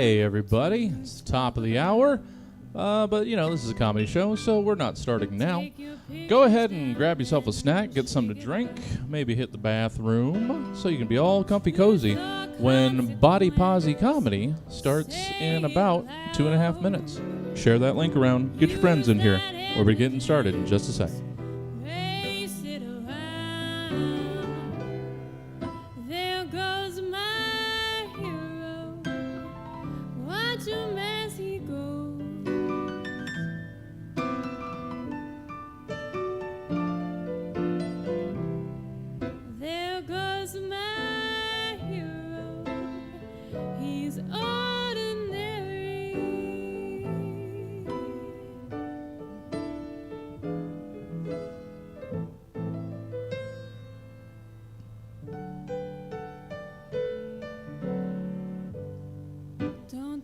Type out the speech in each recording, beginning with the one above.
Hey everybody, it's top of the hour, but you know, this is a comedy show, so we're not starting now. Go ahead and grab yourself a snack, get something to drink, maybe hit the bathroom, so you can be all comfy cozy when Body Posi Comedy starts in about 2.5 minutes. Share that link around, get your friends in here. We'll be getting started in just a second.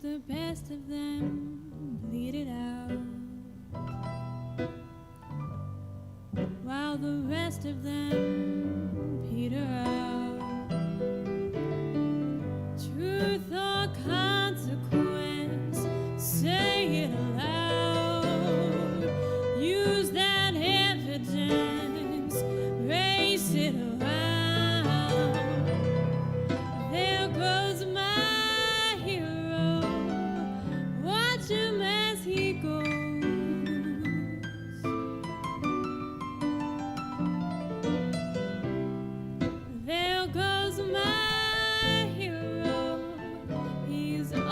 The best of them bleed it out, while the rest of them peter out. Truth or consequence, say it aloud. Use that evidence, race it around. There goes my as he goes. There goes my hero. He's ordinary.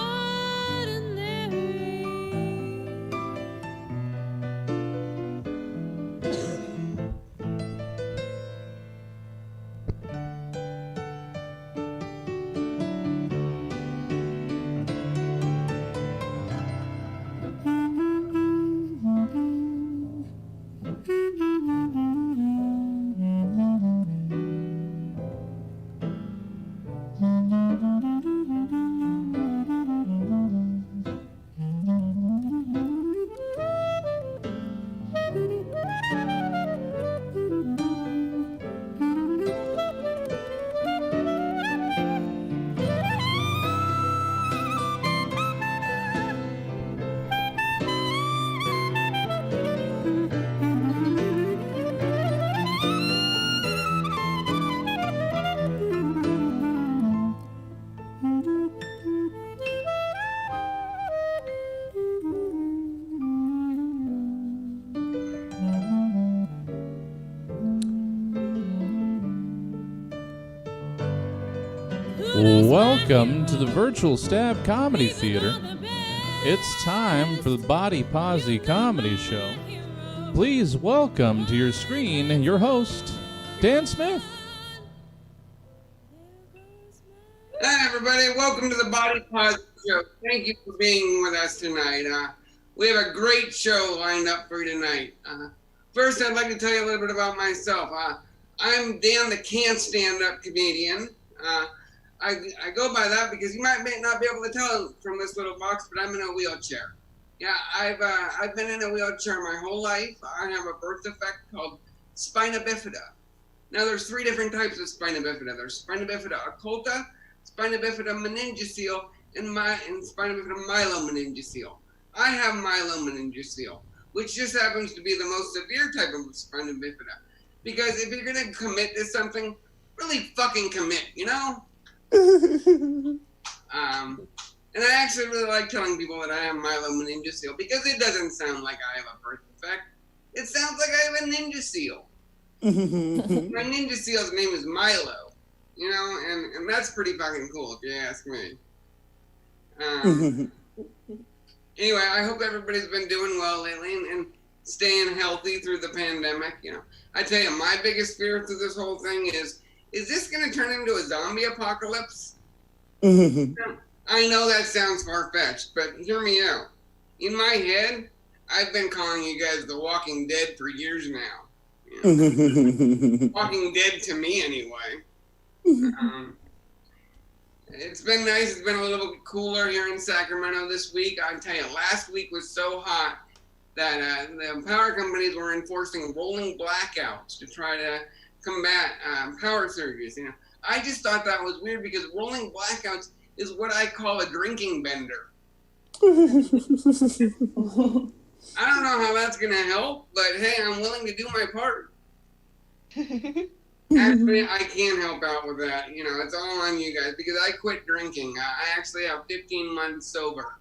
Welcome to the Virtual Stab Comedy Theater. It's time for the Body Posi Comedy Show. Please welcome to your screen your host, Dan Smith. Hi, everybody. Welcome to the Body Posi Show. Thank you for being with us tonight. We have a great show lined up for you tonight. First, I'd like to tell you a little bit about myself. I'm Dan, the Can't Stand Up comedian. I go by that because you may not be able to tell from this little box, but I'm in a wheelchair. Yeah, I've been in a wheelchair my whole life. I have a birth defect called spina bifida. Now, there's 3 different types of spina bifida. There's spina bifida occulta, spina bifida meningocele, and spina bifida myelomeningocele. I have myelomeningocele, which just happens to be the most severe type of spina bifida. Because if you're gonna commit to something, really fucking commit, you know? And I actually really like telling people that I have myelomeningocele because it doesn't sound like I have a birth defect. It sounds like I have a ninja seal. My ninja seal's name is Milo, you know, and that's pretty fucking cool if you ask me. Anyway, I hope everybody's been doing well lately and staying healthy through the pandemic. You know, I tell you, my biggest fear through this whole thing is this going to turn into a zombie apocalypse? I know that sounds far-fetched, but hear me out. In my head, I've been calling you guys The Walking Dead for years now. You know? Walking Dead to me, anyway. It's been nice. It's been a little bit cooler here in Sacramento this week. I tell you, last week was so hot that the power companies were enforcing rolling blackouts to try to combat power surges. You know, I just thought that was weird because rolling blackouts is what I call a drinking bender. I don't know how that's going to help, but hey, I'm willing to do my part. Actually, I can help out with that. You know, it's all on you guys because I quit drinking. I actually have 15 months sober.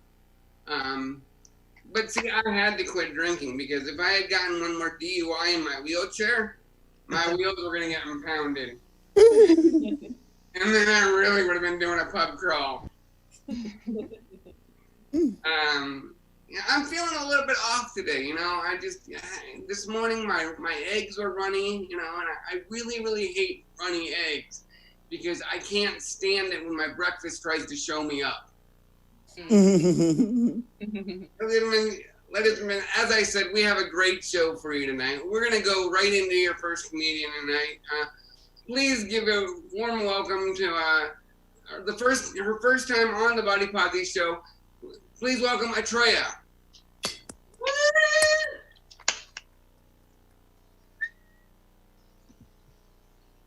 But see, I had to quit drinking because if I had gotten one more DUI in my wheelchair, my wheels were going to get impounded. And then I really would have been doing a pub crawl. Yeah, I'm feeling a little bit off today, you know. This morning my eggs were runny, you know, and I really, really hate runny eggs because I can't stand it when my breakfast tries to show me up. Ladies and gentlemen, as I said, we have a great show for you tonight. We're going to go right into your first comedian tonight. Please give a warm welcome to her first time on the Body Posi show. Please welcome Atreya.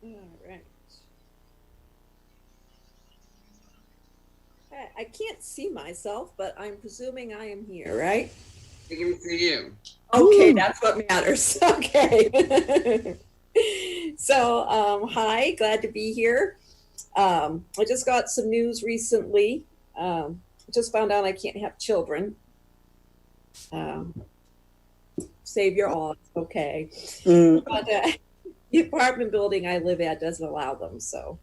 All right. I can't see myself, but I'm presuming I am here, right? I can see you. Okay, that's what matters. Okay. So, hi, glad to be here. I just got some news recently. Just found out I can't have children. Save your odds, okay. But the apartment building I live at doesn't allow them, so.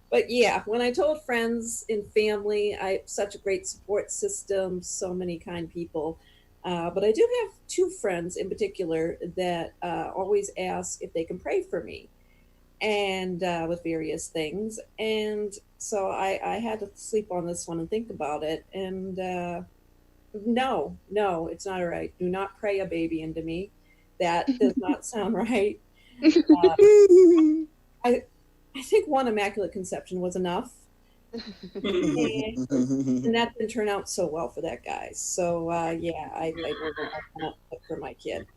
But yeah, when I told friends and family, I have such a great support system, so many kind people. But I do have two friends in particular that always ask if they can pray for me, and with various things. And so I had to sleep on this one and think about it. And no, it's not all right. Do not pray a baby into me. That does not sound right. I think one immaculate conception was enough. And that didn't turn out so well for that guy. So yeah, I not for my kid.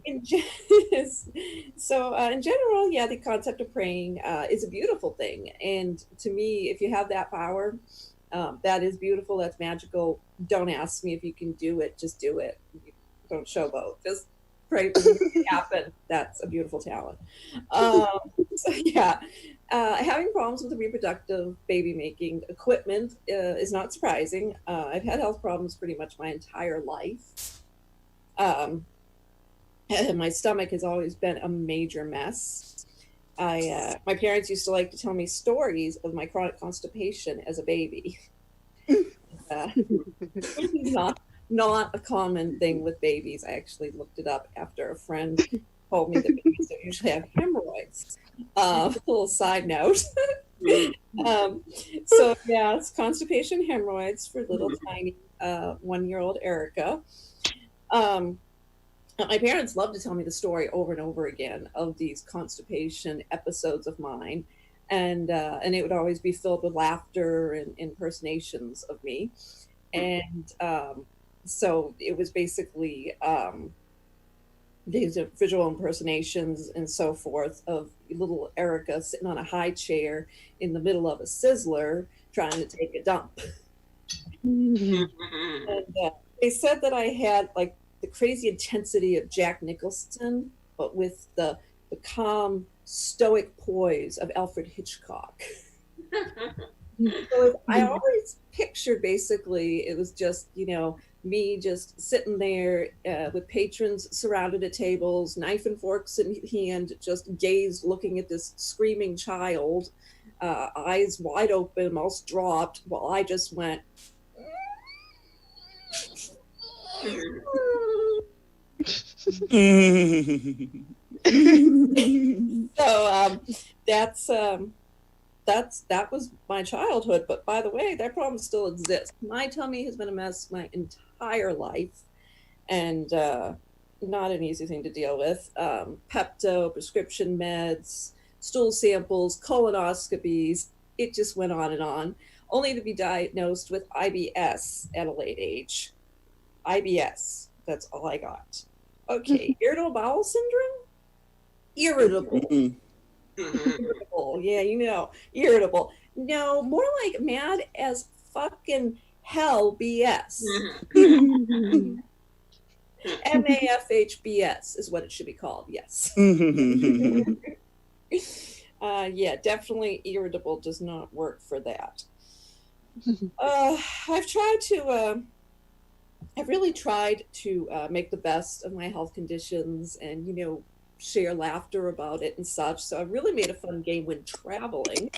In general, yeah, the concept of praying is a beautiful thing. And to me, if you have that power, that is beautiful. That's magical. Don't ask me if you can do it. Just do it. Don't showboat. Just pray for it to happen. That's a beautiful talent. So yeah, having problems with the reproductive baby making equipment is not surprising. I've had health problems pretty much my entire life. And my stomach has always been a major mess. My parents used to like to tell me stories of my chronic constipation as a baby. Not a common thing with babies. I actually looked it up after a friend told me that babies don't usually have hemorrhoids. A little side note. So yeah, it's constipation hemorrhoids for little tiny 1-year-old Erica. My parents love to tell me the story over and over again of these constipation episodes of mine, and it would always be filled with laughter and impersonations of me, and so it was basically these visual impersonations and so forth of little Erica sitting on a high chair in the middle of a sizzler trying to take a dump. And they said that I had like the crazy intensity of Jack Nicholson, but with the calm, stoic poise of Alfred Hitchcock. So I always pictured basically it was just, me just sitting there with patrons surrounded at tables, knife and forks in hand, just gazed looking at this screaming child, eyes wide open, mouth dropped, while I just went. So that was my childhood. But by the way, that problem still exists. My tummy has been a mess my entire life, and not an easy thing to deal with. Pepto, prescription meds, stool samples, colonoscopies. It just went on, only to be diagnosed with IBS at a late age. IBS. That's all I got. Okay, irritable bowel syndrome? Irritable. Mhm. Irritable. Yeah, irritable. No, more like mad as fucking hell BS. MAFHBS is what it should be called. Yes. Yeah, definitely irritable does not work for that. I've tried to, I've really tried to make the best of my health conditions and, share laughter about it and such. So I've really made a fun game when traveling.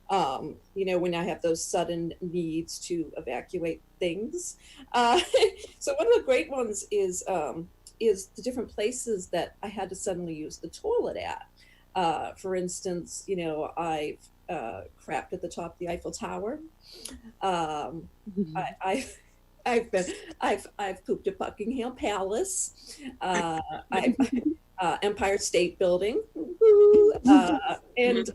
When I have those sudden needs to evacuate things. So one of the great ones is the different places that I had to suddenly use the toilet at. For instance, I've crapped at the top of the Eiffel Tower. I've pooped at Buckingham Palace. Empire State Building, and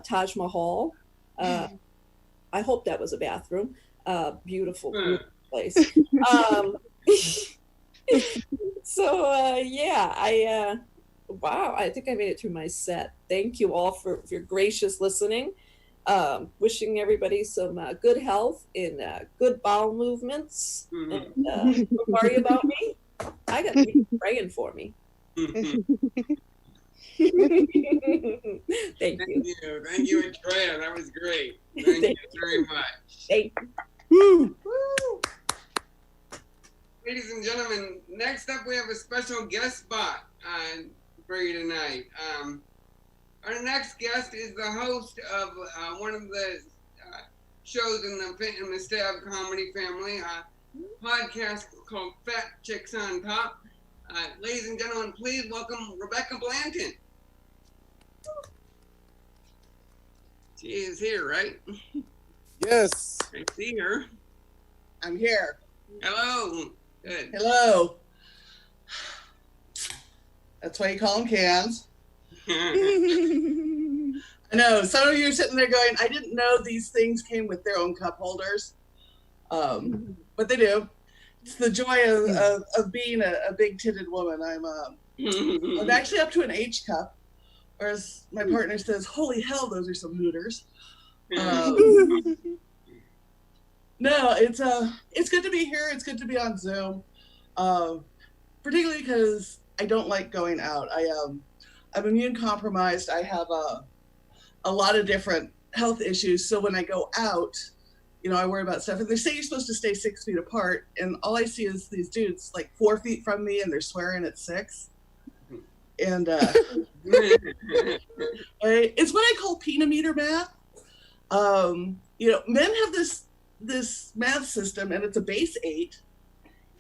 Taj Mahal. I hope that was a bathroom. Beautiful, beautiful place. Wow, I think I made it through my set. Thank you all for your gracious listening. Wishing everybody some good health and good bowel movements. And don't worry about me. I got people praying for me. Thank you. Thank you, Andrea. That was great. Thank you very much. Thank you. Ladies and gentlemen, next up we have a special guest spot for you tonight. Our next guest is the host of one of the shows in the Stab Comedy family, podcast called Fat Chicks on Top. Ladies and gentlemen, please welcome Rebecca Blanton. She is here, right? Yes. I see her. I'm here. Hello. Good. Hello. That's why you call them cans. I know, some of you are sitting there going, I didn't know these things came with their own cup holders. But they do. It's the joy of being a big-titted woman. I'm actually up to an H cup, or as my partner says, holy hell, those are some hooters. No, it's good to be here. It's good to be on Zoom, particularly because I don't like going out. I'm immune compromised. I have a lot of different health issues. So when I go out, I worry about stuff. And they say you're supposed to stay 6 feet apart, and all I see is these dudes like 4 feet from me, and they're swearing at 6. And it's what I call penometer math. Men have this math system, and it's a base 8,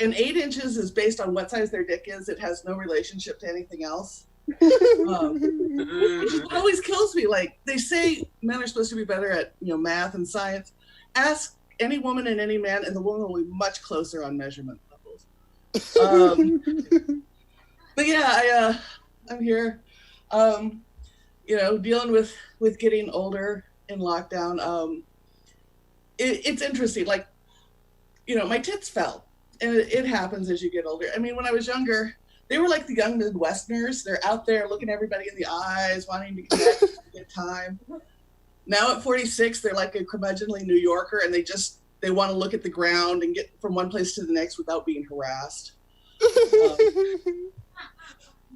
and 8 inches is based on what size their dick is. It has no relationship to anything else. Which always kills me. Like, they say men are supposed to be better at math and science. Ask any woman and any man, and the woman will be much closer on measurement levels. But yeah, I'm here, dealing with getting older in lockdown. It's interesting. Like, my tits fell, and it happens as you get older. I mean, when I was younger, they were like the young Midwesterners. They're out there looking everybody in the eyes, wanting to connect, have a good time. Now at 46, they're like a curmudgeonly New Yorker, and they want to look at the ground and get from one place to the next without being harassed.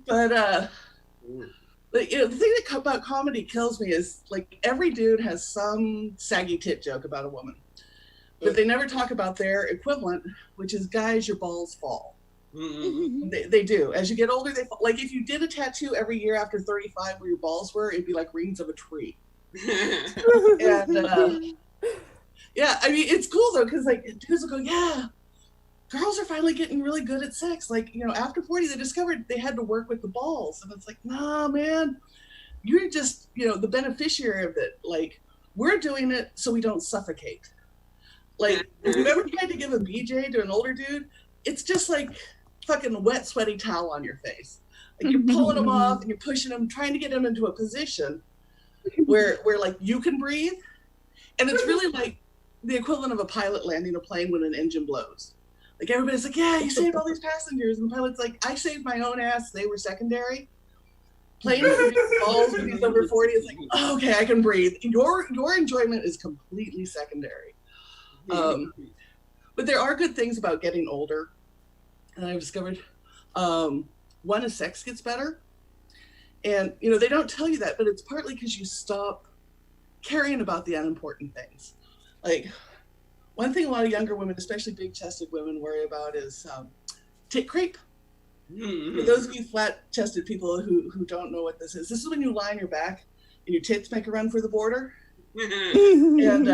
The thing about comedy kills me is, like, every dude has some saggy tit joke about a woman, but they never talk about their equivalent, which is, guys, your balls fall. Mm-hmm. They do. As you get older, they fall. Like, if you did a tattoo every year after 35 where your balls were, it'd be like rings of a tree. And yeah, I mean, it's cool though, because like dudes will go, yeah, girls are finally getting really good at sex. Like, after 40, they discovered they had to work with the balls, and it's like, nah, man, you're just the beneficiary of it. Like, we're doing it so we don't suffocate. Like, if you've ever tried to give a BJ to an older dude, it's just like fucking wet, sweaty towel on your face. Like, you're pulling them off and you're pushing them, trying to get them into a position where like you can breathe. And it's really like the equivalent of a pilot landing a plane when an engine blows. Like everybody's like, yeah, you saved all these passengers, and the pilot's like, I saved my own ass. They were secondary. Playing with your balls when he's over 40 is like, oh, okay, I can breathe. Your enjoyment is completely secondary. But there are good things about getting older, and I've discovered. One is sex gets better, and they don't tell you that, but it's partly because you stop caring about the unimportant things. Like one thing a lot of younger women, especially big-chested women, worry about is tit crepe. For those of you flat-chested people who don't know what this is when you lie on your back and your tits make a run for the border. And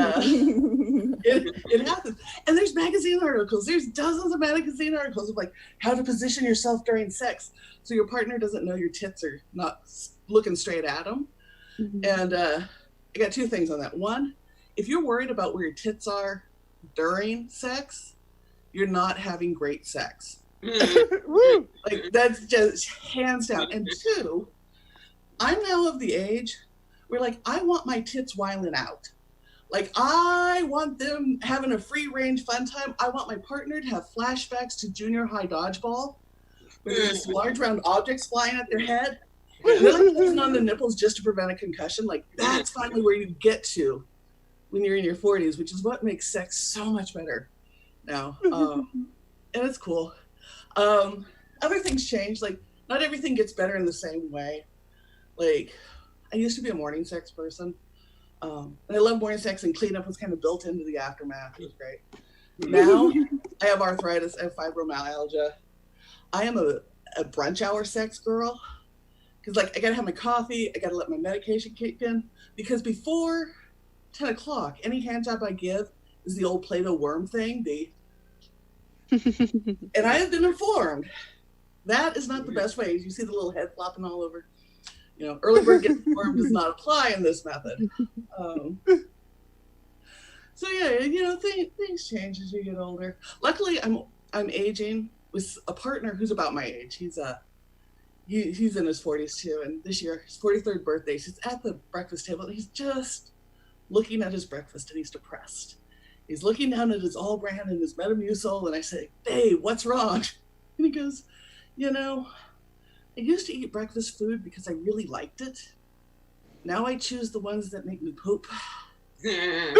it happens. And there's magazine articles. There's dozens of magazine articles of like how to position yourself during sex so your partner doesn't know your tits are not looking straight at them. And I got two things on that. One, if you're worried about where your tits are during sex, you're not having great sex. Like that's just hands down. And two, I'm now of the age where like I want my tits whiling out. Like I want them having a free range fun time. I want my partner to have flashbacks to junior high dodgeball where there's large round objects flying at their head. Really pulling on the nipples just to prevent a concussion. Like that's finally where you get to when you're in your 40s, which is what makes sex so much better now. And it's cool. Other things change. Like not everything gets better in the same way. Like I used to be a morning sex person. And I love morning sex, and cleanup was kind of built into the aftermath. It was great. Now I have arthritis, I have fibromyalgia. I am a brunch hour sex girl. Because like I gotta have my coffee, I gotta let my medication kick in. Because before 10 o'clock, any hand job I give is the old Play-Doh worm thing. And I have been informed that is not the best way. You see the little head flopping all over. Early bird gets the worm does not apply in this method. So yeah, things change as you get older. Luckily, I'm aging with a partner who's about my age. He's in his 40s too, and this year his 43rd birthday. He's at the breakfast table. And he's just looking at his breakfast, and he's depressed. He's looking down at his All Bran and his Metamucil, and I say, "Babe, what's wrong?" And he goes, I used to eat breakfast food because I really liked it. Now I choose the ones that make me poop. And,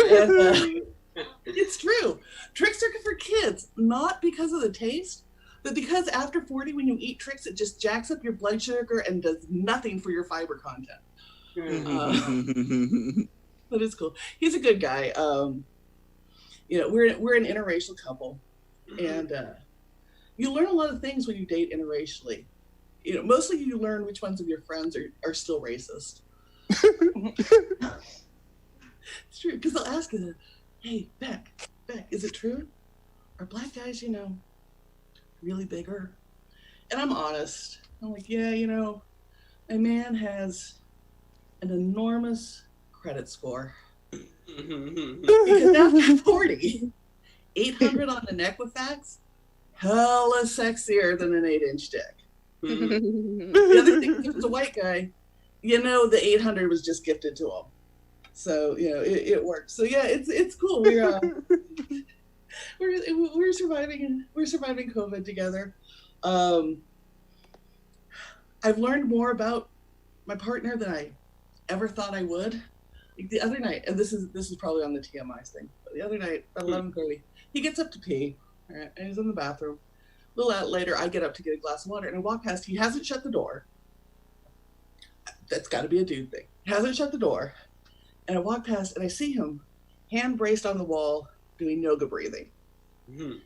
it's true. Tricks are good for kids, not because of the taste, but because after 40, when you eat tricks, it just jacks up your blood sugar and does nothing for your fiber content. But it's cool. He's a good guy. We're an interracial couple, and you learn a lot of things when you date interracially. Mostly you learn which ones of your friends are still racist. It's true, because they'll ask you, hey, Beck, is it true? Are black guys, really bigger? And I'm honest. I'm like, yeah, a man has an enormous credit score. Because after 40, 800 on the Equifax, hella sexier than an 8-inch dick. The other thing, if it's a white guy, the 800 was just gifted to him. So, it works. So yeah, it's cool. We're surviving COVID together. I've learned more about my partner than I ever thought I would. Like the other night, and this is probably on the TMI thing, but the other night at 11:30, he gets up to pee, right, and he's in the bathroom. A little out later, I get up to get a glass of water, and I walk past. He hasn't shut the door. That's got to be a dude thing. He hasn't shut the door. And I walk past, and I see him hand braced on the wall doing yoga breathing. And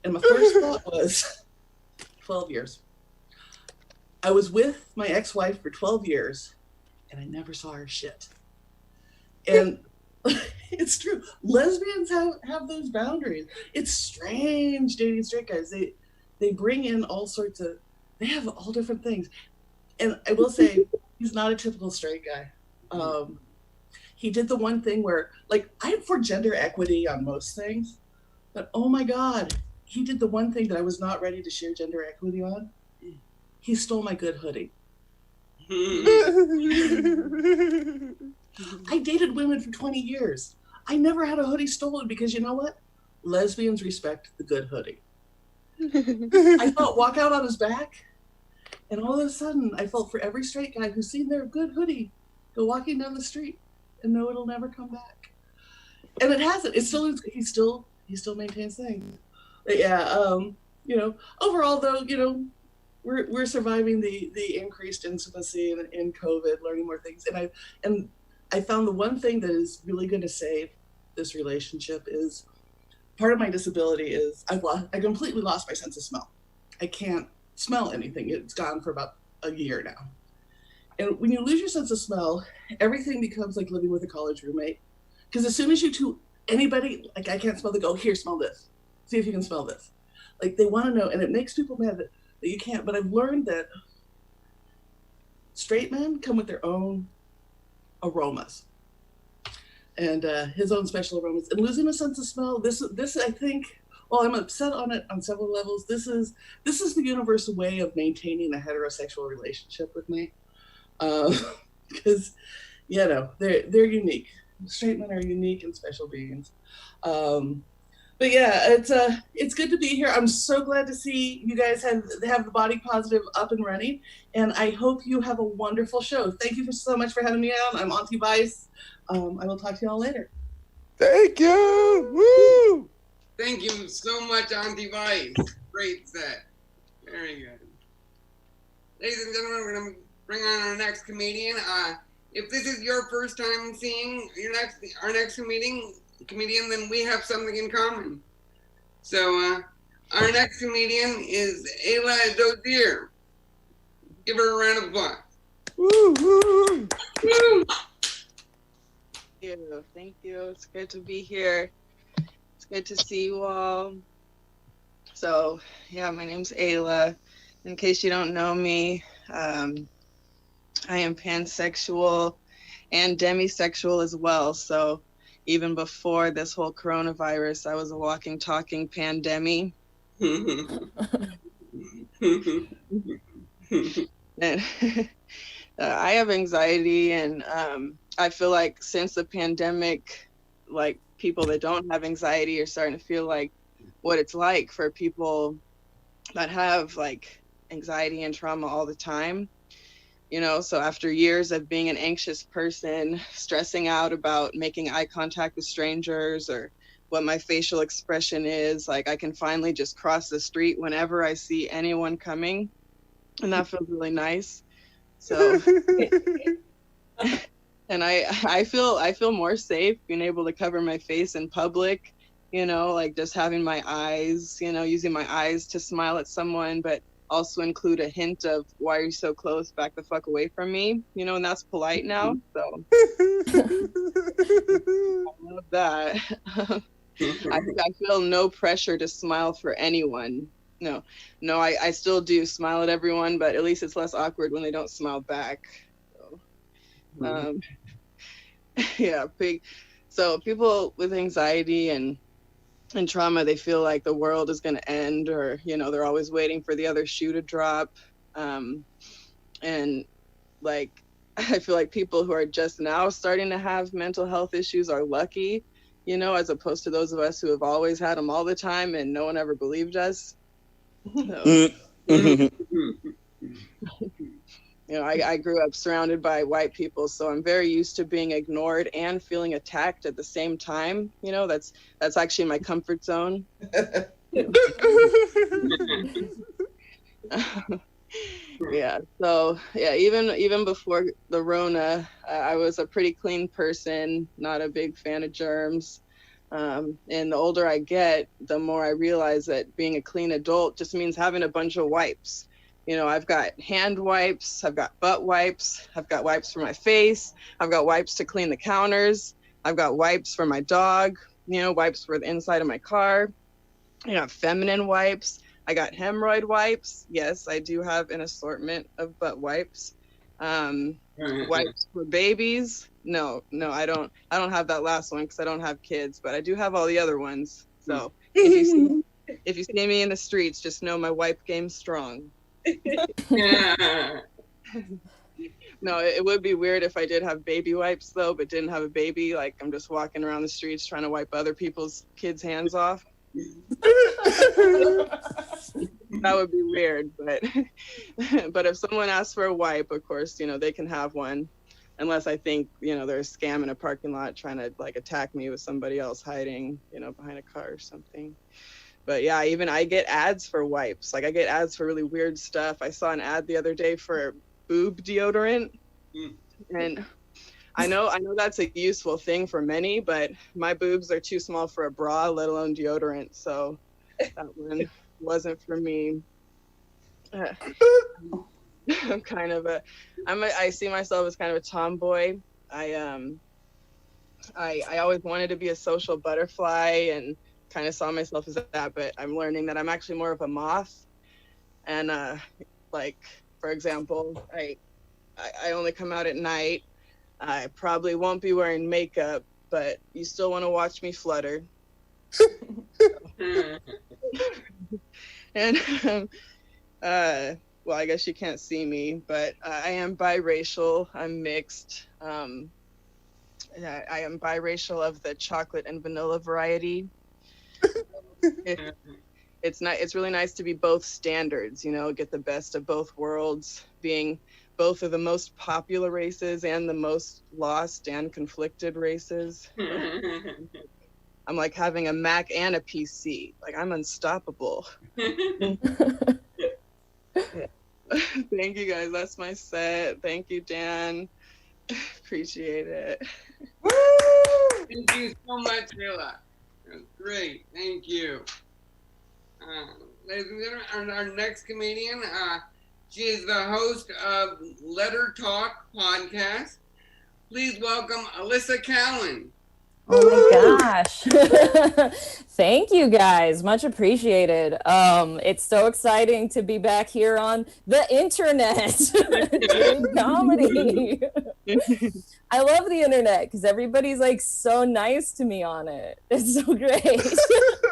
my first thought was, 12 years. I was with my ex-wife for 12 years, and I never saw her shit. And it's true. Lesbians have those boundaries. It's strange dating straight guys. They bring in all sorts of, they have all different things. And I will say, he's not a typical straight guy. He did the one thing where, like, I'm for gender equity on most things, but oh my God, he did the one thing that I was not ready to share gender equity on. He stole my good hoodie. I dated women for 20 years. I never had a hoodie stolen because you know what? Lesbians respect the good hoodie. I felt walk out on his back, and all of a sudden, I felt for every straight guy who's seen their good hoodie go walking down the street and know it'll never come back. And it hasn't. It's still he still maintains things. But yeah, overall though, we're surviving the increased intimacy and in COVID, learning more things. And I found the one thing that is really going to save this relationship is part of my disability is I completely lost my sense of smell. I can't smell anything. It's gone for about a year now. And when you lose your sense of smell, everything becomes like living with a college roommate. Because as soon as anybody, like I can't smell, they go, here, smell this. See if you can smell this. Like they want to know, and it makes people mad that you can't. But I've learned that straight men come with their own aromas and his own special aromas. And losing a sense of smell, this I think, well, I'm upset on it on several levels. This is the universal way of maintaining a heterosexual relationship with me, because they're unique. Straight men are unique and special beings. But yeah, it's good to be here. I'm so glad to see you guys have the Body Positive up and running, and I hope you have a wonderful show. Thank you so much for having me on. I'm Auntie Vice. I will talk to you all later. Thank you. Woo! Thank you so much, Auntie Vice. Great set. Very good. Ladies and gentlemen, we're going to bring on our next comedian. If this is your first time seeing our next comedian, then we have something in common. So our next comedian is Ayla Dozier. Give her a round of applause. Woo, woo. Woo! Thank you. It's good to be here. It's good to see you all. So yeah, my name's Ayla. In case you don't know me, I am pansexual and demisexual as well. So even before this whole coronavirus, I was a walking, talking pandemic. And I have anxiety, and I feel like since the pandemic, like people that don't have anxiety are starting to feel like what it's like for people that have like anxiety and trauma all the time. So after years of being an anxious person, stressing out about making eye contact with strangers or what my facial expression is, like I can finally just cross the street whenever I see anyone coming, and that feels really nice. So and I feel more safe being able to cover my face in public, like just having my eyes, using my eyes to smile at someone, but also include a hint of why are you so close, back the fuck away from me, and that's polite now. So I love that. I feel no pressure to smile for anyone. No, I still do smile at everyone, but at least it's less awkward when they don't smile back. So, yeah, big. So people with anxiety and trauma, they feel like the world is going to end, or they're always waiting for the other shoe to drop, and like I feel like people who are just now starting to have mental health issues are lucky, as opposed to those of us who have always had them all the time and no one ever believed us. So, I grew up surrounded by white people, so I'm very used to being ignored and feeling attacked at the same time. That's actually my comfort zone. Yeah. So yeah, even before the Rona, I was a pretty clean person, not a big fan of germs. And the older I get, the more I realize that being a clean adult just means having a bunch of wipes. I've got hand wipes, I've got butt wipes, I've got wipes for my face, I've got wipes to clean the counters, I've got wipes for my dog, wipes for the inside of my car. I got feminine wipes, I got hemorrhoid wipes. Yes, I do have an assortment of butt wipes. Wipes for babies. No, I don't have that last one because I don't have kids, but I do have all the other ones. So if you see me in the streets, just know my wipe game's strong. No, it would be weird if I did have baby wipes though, but didn't have a baby. Like I'm just walking around the streets trying to wipe other people's kids' hands off. That would be weird, but but if someone asks for a wipe, of course, you know, they can have one, unless I think, you know, they're a scam in a parking lot trying to like attack me with somebody else hiding, you know, behind a car or something. But yeah, even I get ads for wipes. Like I get ads for really weird stuff. I saw an ad the other day for boob deodorant, and I know that's a useful thing for many, but my boobs are too small for a bra, let alone deodorant. So that one wasn't for me. I'm kind of I see myself as kind of a tomboy. I always wanted to be a social butterfly and kind of saw myself as that, but I'm learning that I'm actually more of a moth. And like, for example, I only come out at night. I probably won't be wearing makeup, but you still want to watch me flutter. And well, I guess you can't see me, but I am biracial. I'm mixed. I am biracial of the chocolate and vanilla variety. It's really nice to be both standards, you know, get the best of both worlds, being both of the most popular races and the most lost and conflicted races. I'm like having a Mac and a PC. Like I'm unstoppable. Thank you guys. That's my set. Thank you, Dan. Appreciate it. Thank you so much, Hila. Great. Thank you. Ladies and gentlemen, our next comedian, she is the host of Letter Talk podcast. Please welcome Alyssa Cowan. Oh my gosh. Thank you guys. Much appreciated. It's so exciting to be back here on the internet doing comedy. I love the internet because everybody's like so nice to me on it. It's so great.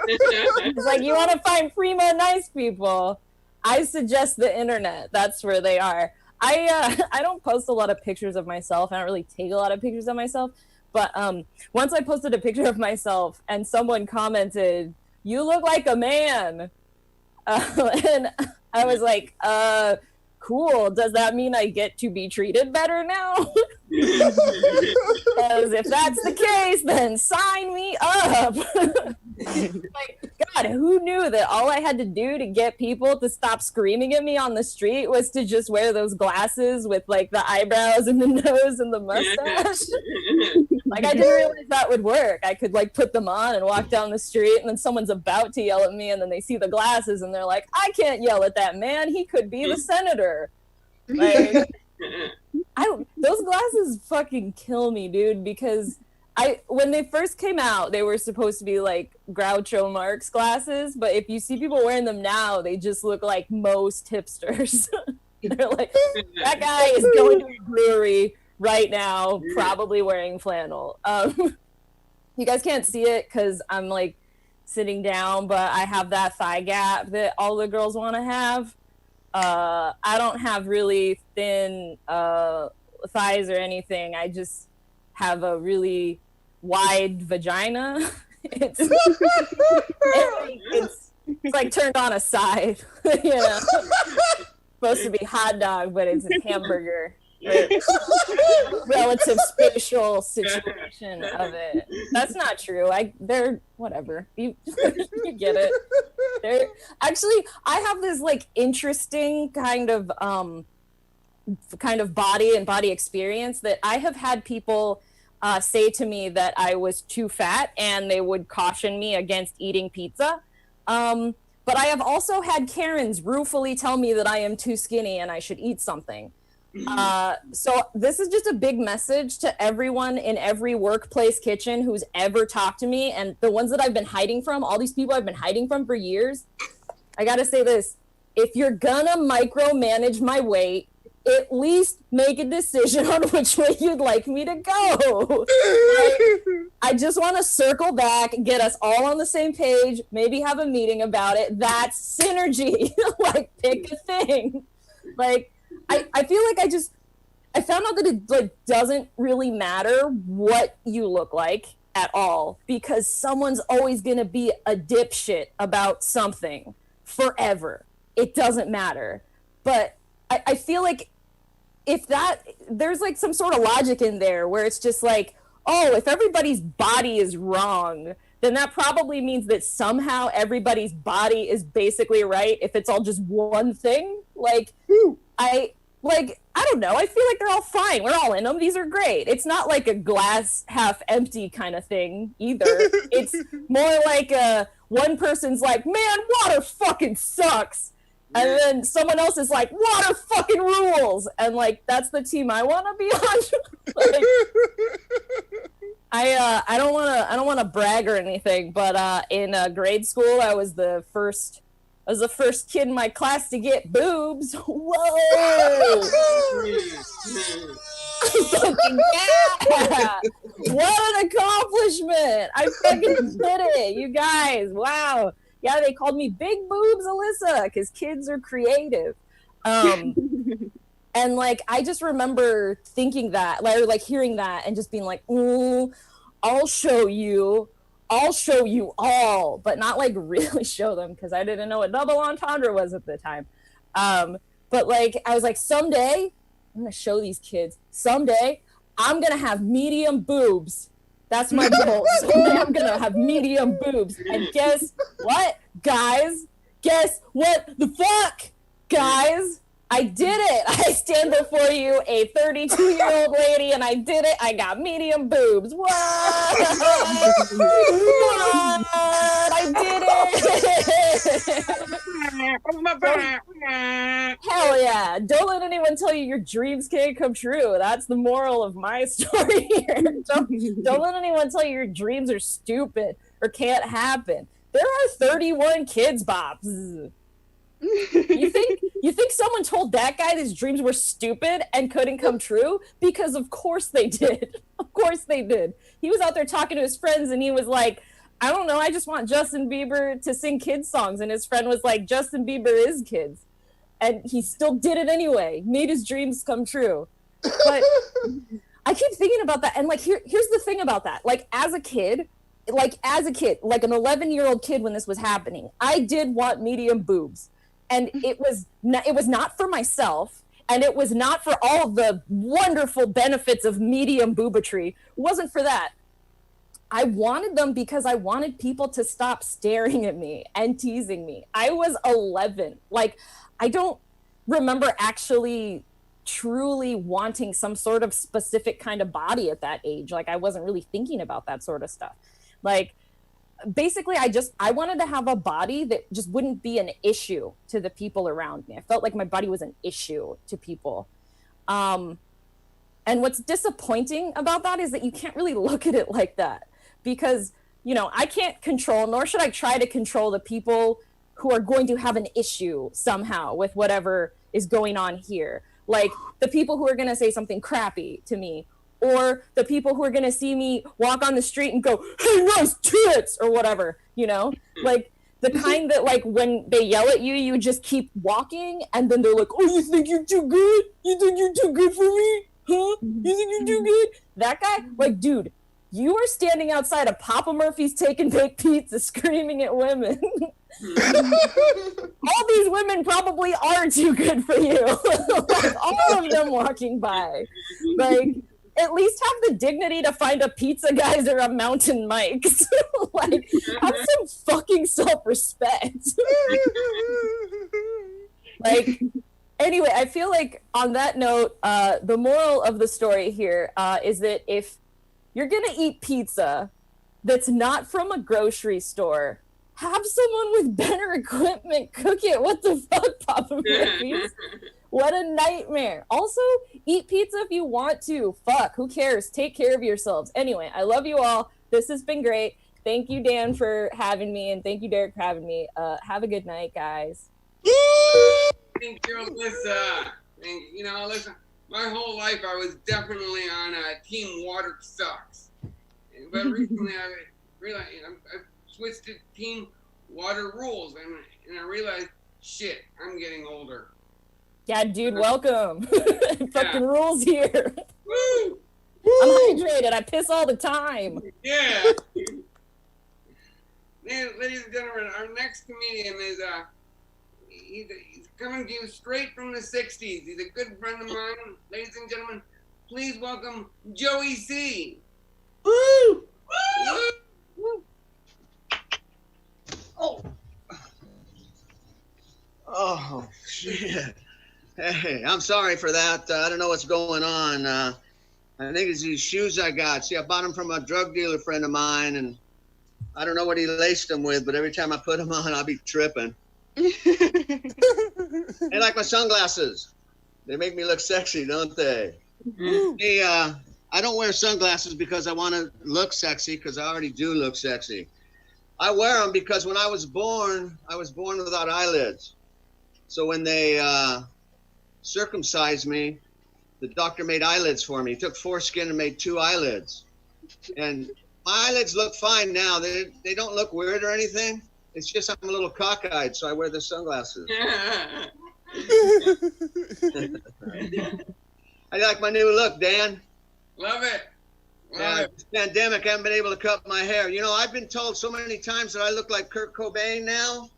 It's like, you want to find primo nice people? I suggest the internet. That's where they are. I don't post a lot of pictures of myself. I don't really take a lot of pictures of myself. But once I posted a picture of myself and someone commented, "You look like a man." And I was like, cool. Does that mean I get to be treated better now? Because if that's the case, then sign me up. Like, God, who knew that all I had to do to get people to stop screaming at me on the street was to just wear those glasses with like the eyebrows and the nose and the mustache? Like, I didn't realize that would work. I could like put them on and walk down the street, and then someone's about to yell at me, and then they see the glasses and they're like, I can't yell at that man. He could be the senator. Like, those glasses fucking kill me, dude, because when they first came out, they were supposed to be like Groucho Marx glasses, but if you see people wearing them now, they just look like most hipsters. They're like, that guy is going to a brewery right now, probably wearing flannel. You guys can't see it because I'm like sitting down, but I have that thigh gap that all the girls want to have. I don't have really thin thighs or anything. I just have a really wide vagina. It's like turned on a side, you know. Supposed to be hot dog, but it's a hamburger. Relative spatial situation of it. That's not true. They're whatever. You get it. Actually, I have this like interesting kind of body and body experience that I have had people say to me that I was too fat, and they would caution me against eating pizza. But I have also had Karens ruefully tell me that I am too skinny and I should eat something. So this is just a big message to everyone in every workplace kitchen who's ever talked to me, and the ones that I've been hiding from, all these people I've been hiding from for years. I gotta say this: if you're gonna micromanage my weight, at least make a decision on which way you'd like me to go. I just want to circle back, get us all on the same page, maybe have a meeting about it. That's synergy. Like, pick a thing. Like, I feel like I found out that it like doesn't really matter what you look like. at all, because someone's always going to be a dipshit about something forever. It doesn't matter. But I feel like if that, there's like some sort of logic in there where it's just like, oh, if everybody's body is wrong, then that probably means that somehow everybody's body is basically right if it's all just one thing. Like, I don't know. I feel like they're all fine. We're all in them. These are great. It's not like a glass half empty kind of thing either. It's more like one person's like, man, water fucking sucks. And then someone else is like, water fucking rules. And like, that's the team I want to be on. Like, I don't want to brag or anything, but in grade school, I was the first kid in my class to get boobs. Whoa! Fucking yeah! What an accomplishment! I fucking did it, you guys! Wow! Yeah, they called me Big Boobs Alyssa because kids are creative. And like, I just remember thinking that, like hearing that, and just being like, I'll show you all, but not like really show them, because I didn't know what double entendre was at the time. But like, I was like, someday I'm gonna show these kids. Someday I'm gonna have medium boobs. That's my goal. Someday I'm gonna have medium boobs. And guess what, guys? Guess what the fuck, guys? I did it. I stand before you, a 32-year-old lady, and I did it. I got medium boobs. What? What? I did it. Hell yeah. Don't let anyone tell you your dreams can't come true. That's the moral of my story here. Don't let anyone tell you your dreams are stupid or can't happen. There are 31 kids, Bobs. You think someone told that guy his dreams were stupid and couldn't come true? Because of course they did. Of course they did. He was out there talking to his friends and he was like, I don't know, I just want Justin Bieber to sing kids songs. And his friend was like, Justin Bieber is kids. And he still did it anyway, made his dreams come true. But I keep thinking about that. And like, here's the thing about that. Like as a kid, like an 11-year-old kid when this was happening, I did want medium boobs. And it was not for myself, and it was not for all the wonderful benefits of medium boobetry. It wasn't for that. I wanted them because I wanted people to stop staring at me and teasing me. I was 11. Like, I don't remember actually truly wanting some sort of specific kind of body at that age. Like, I wasn't really thinking about that sort of stuff. Like, basically, I wanted to have a body that just wouldn't be an issue to the people around me. I felt like my body was an issue to people. And what's disappointing about that is that you can't really look at it like that, because, you know, I can't control, nor should I try to control the people who are going to have an issue somehow with whatever is going on here. Like the people who are going to say something crappy to me, or the people who are going to see me walk on the street and go, hey, nice tits, or whatever, you know? Like, the kind that, like, when they yell at you, you just keep walking, and then they're like, oh, you think you're too good? You think you're too good for me? Huh? You think you're too good? That guy, like, dude, you are standing outside of Papa Murphy's Take and Bake Pizza screaming at women. All these women probably are too good for you. Like, all of them walking by. Like, at least have the dignity to find a Pizza Guys or a Mountain Mike's. Like, have some fucking self-respect. Like, anyway, I feel like on that note, the moral of the story here is that if you're gonna eat pizza that's not from a grocery store, have someone with better equipment cook it. What the fuck, Papa Murphy's? What a nightmare. Also, eat pizza if you want to. Fuck, who cares? Take care of yourselves. Anyway, I love you all. This has been great. Thank you, Dan, for having me, and thank you, Derek, for having me. Have a good night, guys. Thank you, Alyssa. And, you know, Alyssa, my whole life I was definitely on Team Water Sucks. But recently I realized, you know, I switched to Team Water Rules, and I realized, shit, I'm getting older. Yeah, dude, welcome. Fucking rules here. Woo! I'm hydrated. I piss all the time. Yeah. Ladies and gentlemen, our next comedian is he's coming to you straight from the 60s. He's a good friend of mine. Ladies and gentlemen, please welcome Joey C. Woo! Woo! Oh, shit. Hey, I'm sorry for that. I don't know what's going on. I think it's these shoes I got. See, I bought them from a drug dealer friend of mine, and I don't know what he laced them with, but every time I put them on, I'll be tripping. They like my sunglasses. They make me look sexy, don't they? Hey, I don't wear sunglasses because I want to look sexy, because I already do look sexy. I wear them because when I was born without eyelids. So when they circumcised me, the doctor made eyelids for me. He took foreskin and made 2 eyelids. And my eyelids look fine now. They don't look weird or anything. It's just I'm a little cockeyed, so I wear the sunglasses. I like my new look, Dan. Love it. This pandemic, I haven't been able to cut my hair. You know, I've been told so many times that I look like Kurt Cobain now.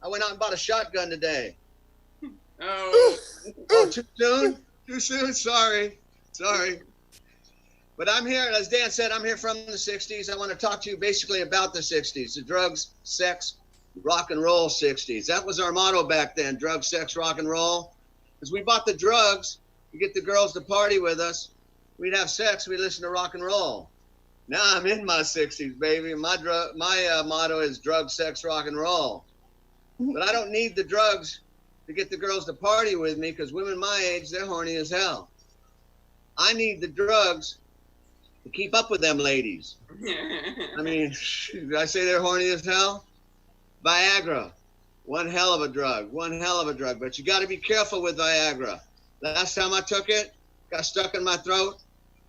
I went out and bought a shotgun today. Oh. Oh, too soon? Too soon? Sorry. But I'm here, as Dan said, I'm here from the 60s. I want to talk to you basically about the 60s, the drugs, sex, rock and roll 60s. That was our motto back then, drugs, sex, rock and roll. Because we bought the drugs to get the girls to party with us. We'd have sex, we'd listen to rock and roll. Now I'm in my 60s, baby. My motto is drugs, sex, rock and roll. But I don't need the drugs to get the girls to party with me, because women my age, they're horny as hell. I need the drugs to keep up with them ladies. I mean, did I say they're horny as hell? Viagra, one hell of a drug, but you got to be careful with Viagra. Last time I took it, got stuck in my throat.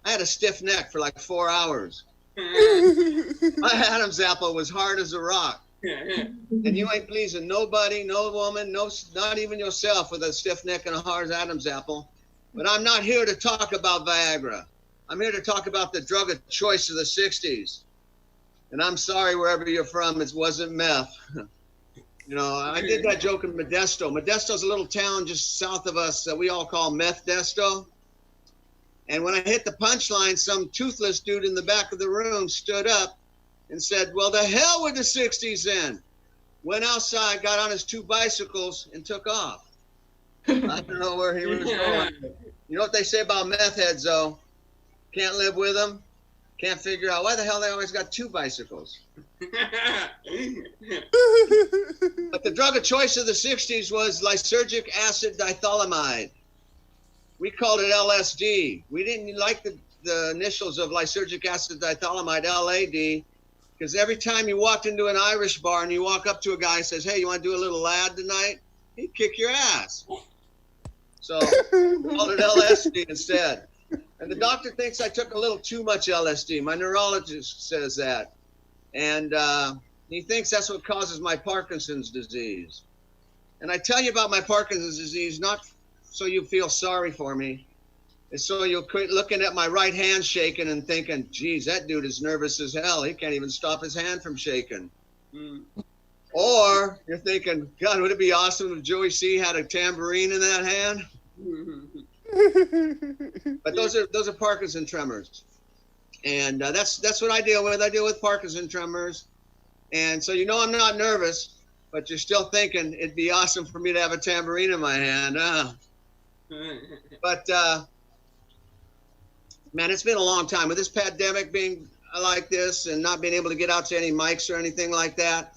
I had a stiff neck for like 4 hours. My Adam's apple was hard as a rock. And you ain't pleasing nobody, no woman, not even yourself with a stiff neck and a hard Adam's apple. But I'm not here to talk about Viagra. I'm here to talk about the drug of choice of the 60s. And I'm sorry wherever you're from, it wasn't meth. You know, I did that joke in Modesto. Modesto's a little town just south of us that we all call Meth-desto. And when I hit the punchline, some toothless dude in the back of the room stood up and said, well, the hell with the 60s then. Went outside, got on his 2 bicycles, and took off. I don't know where he was going. You know what they say about meth heads, though? Can't live with them. Can't figure out why the hell they always got 2 bicycles. But the drug of choice of the 60s was lysergic acid dithylamide. We called it LSD. We didn't like the initials of lysergic acid dithylamide, LAD, because every time you walked into an Irish bar and you walk up to a guy and says, hey, you want to do a little lad tonight? He'd kick your ass. So we called it LSD instead. And the doctor thinks I took a little too much LSD. My neurologist says that. And he thinks that's what causes my Parkinson's disease. And I tell you about my Parkinson's disease, not so you feel sorry for me. It's so you'll quit looking at my right hand shaking and thinking, geez, that dude is nervous as hell. He can't even stop his hand from shaking. Or you're thinking, God, would it be awesome if Joey C had a tambourine in that hand? But those are Parkinson tremors. And that's what I deal with. I deal with Parkinson tremors. And so you know I'm not nervous, but you're still thinking it'd be awesome for me to have a tambourine in my hand. But man, it's been a long time with this pandemic being like this and not being able to get out to any mics or anything like that.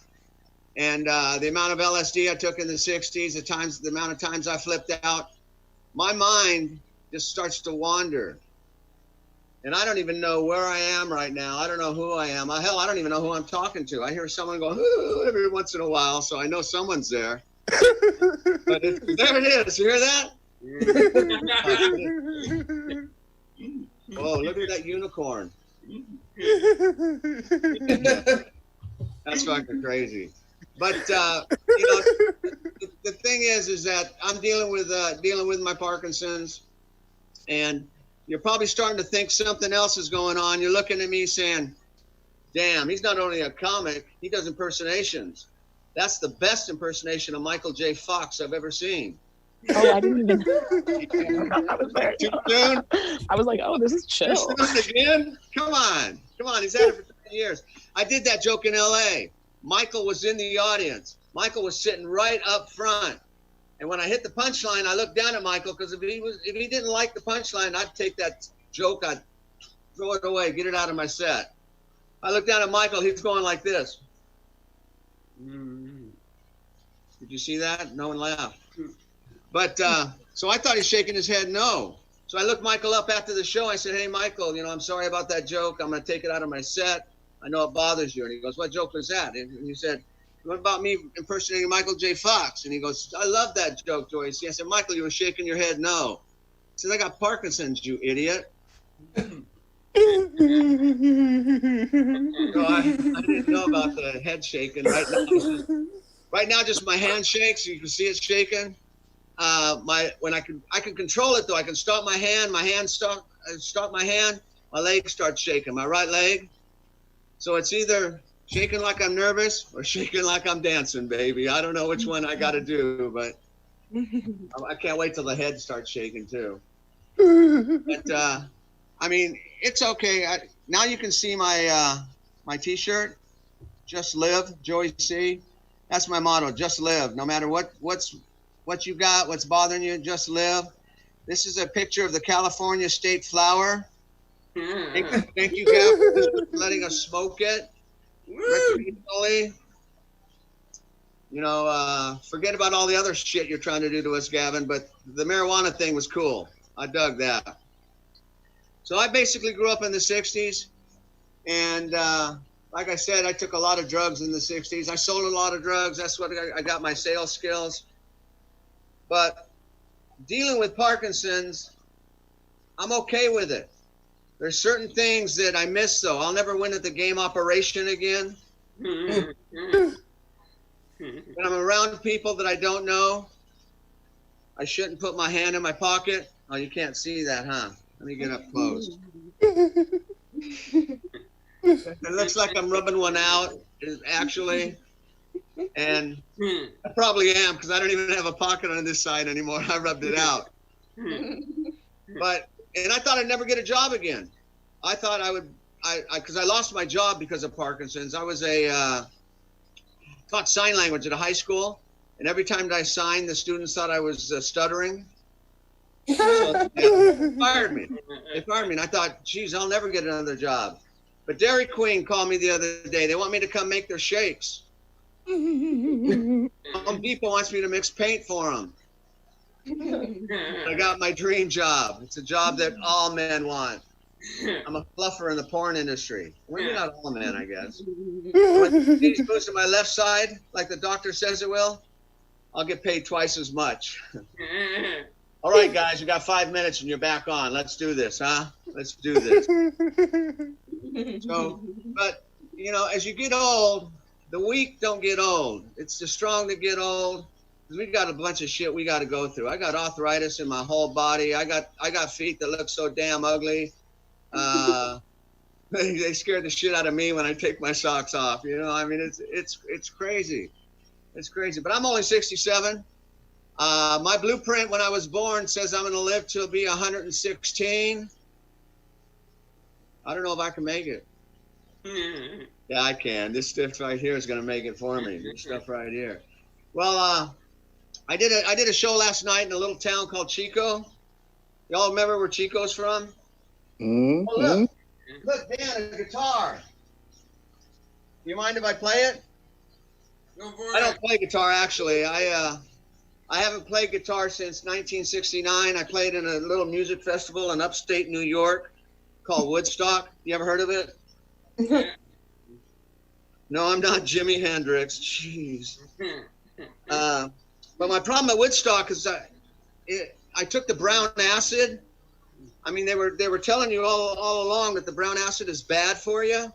And the amount of LSD I took in the 60s, the amount of times I flipped out, my mind just starts to wander. And I don't even know where I am right now. I don't know who I am. Hell, I don't even know who I'm talking to. I hear someone go, ooh, every once in a while, so I know someone's there. But there it is. You hear that? Oh, look at that unicorn. That's fucking crazy. But you know, the thing is that I'm dealing with my Parkinson's, and you're probably starting to think something else is going on. You're looking at me saying, damn, he's not only a comic, he does impersonations. That's the best impersonation of Michael J. Fox I've ever seen. Oh, I didn't even. I was there. Too soon? I was like, oh, this is chill. Too soon again? Come on. He's had it for 10 years. I did that joke in L.A. Michael was in the audience. Michael was sitting right up front. And when I hit the punchline, I looked down at Michael, because if he didn't like the punchline, I'd take that joke, I'd throw it away, get it out of my set. I looked down at Michael, he's going like this. Did you see that? No one laughed. But so I thought he's shaking his head no. So I looked Michael up after the show. I said, hey, Michael, I'm sorry about that joke. I'm going to take it out of my set. I know it bothers you. And he goes, what joke was that? And he said, what about me impersonating Michael J. Fox? And he goes, I love that joke, Joyce. I said, Michael, you were shaking your head no. He said, I got Parkinson's, you idiot. So I didn't know about the head shaking. Right now, just my hand shakes. You can see it shaking. When I can control it though. I can stop my hand. Stop my hand. My leg starts shaking. My right leg. So it's either shaking like I'm nervous or shaking like I'm dancing, baby. I don't know which one I got to do, but I can't wait till the head starts shaking too. But I mean, it's okay. Now you can see my my T-shirt. Just live, Joey C. That's my motto. Just live. No matter what you got, what's bothering you, just live. This is a picture of the California state flower. Thank you, Gavin, for letting us smoke it. Recreationally. Forget about all the other shit you're trying to do to us, Gavin, but the marijuana thing was cool. I dug that. So I basically grew up in the 60s, and like I said, I took a lot of drugs in the 60s. I sold a lot of drugs. That's what I got my sales skills. But dealing with Parkinson's, I'm okay with it. There's certain things that I miss, though. I'll never win at the game operation again. When I'm around people that I don't know, I shouldn't put my hand in my pocket. Oh, you can't see that, huh? Let me get up close. It looks like I'm rubbing one out, actually. And I probably am, because I don't even have a pocket on this side anymore. I rubbed it out. And I thought I'd never get a job again. I thought I would, because I lost my job because of Parkinson's. I was taught sign language at a high school. And every time I signed, the students thought I was stuttering. So they fired me. And I thought, geez, I'll never get another job. But Dairy Queen called me the other day. They want me to come make their shakes. Home Depot wants me to mix paint for them. I got my dream job. It's a job that all men want. I'm a fluffer in the porn industry. Well, you're not all men, I guess. When it goes to my left side, like the doctor says it will, I'll get paid twice as much. All right, guys, you got 5 minutes and you're back on. Let's do this, huh? Let's do this. So, but, as you get old, the weak don't get old. It's the strong that get old. We got a bunch of shit we got to go through. I got arthritis in my whole body. I got feet that look so damn ugly. They scare the shit out of me when I take my socks off. I mean, it's crazy. It's crazy. But I'm only 67. My blueprint when I was born says I'm going to live till be 116. I don't know if I can make it. Yeah, I can. This stuff right here is going to make it for me. This stuff right here. Well, I did a show last night in a little town called Chico. Y'all remember where Chico's from? Mm-hmm. Oh, look, Dan, a guitar. Do you mind if I play it? Go for I it. don't play guitar, actually. I haven't played guitar since 1969. I played in a little music festival in upstate New York called Woodstock. You ever heard of it? No, I'm not Jimi Hendrix. Jeez. But my problem at Woodstock is I took the brown acid. I mean, they were telling you all along that the brown acid is bad for you.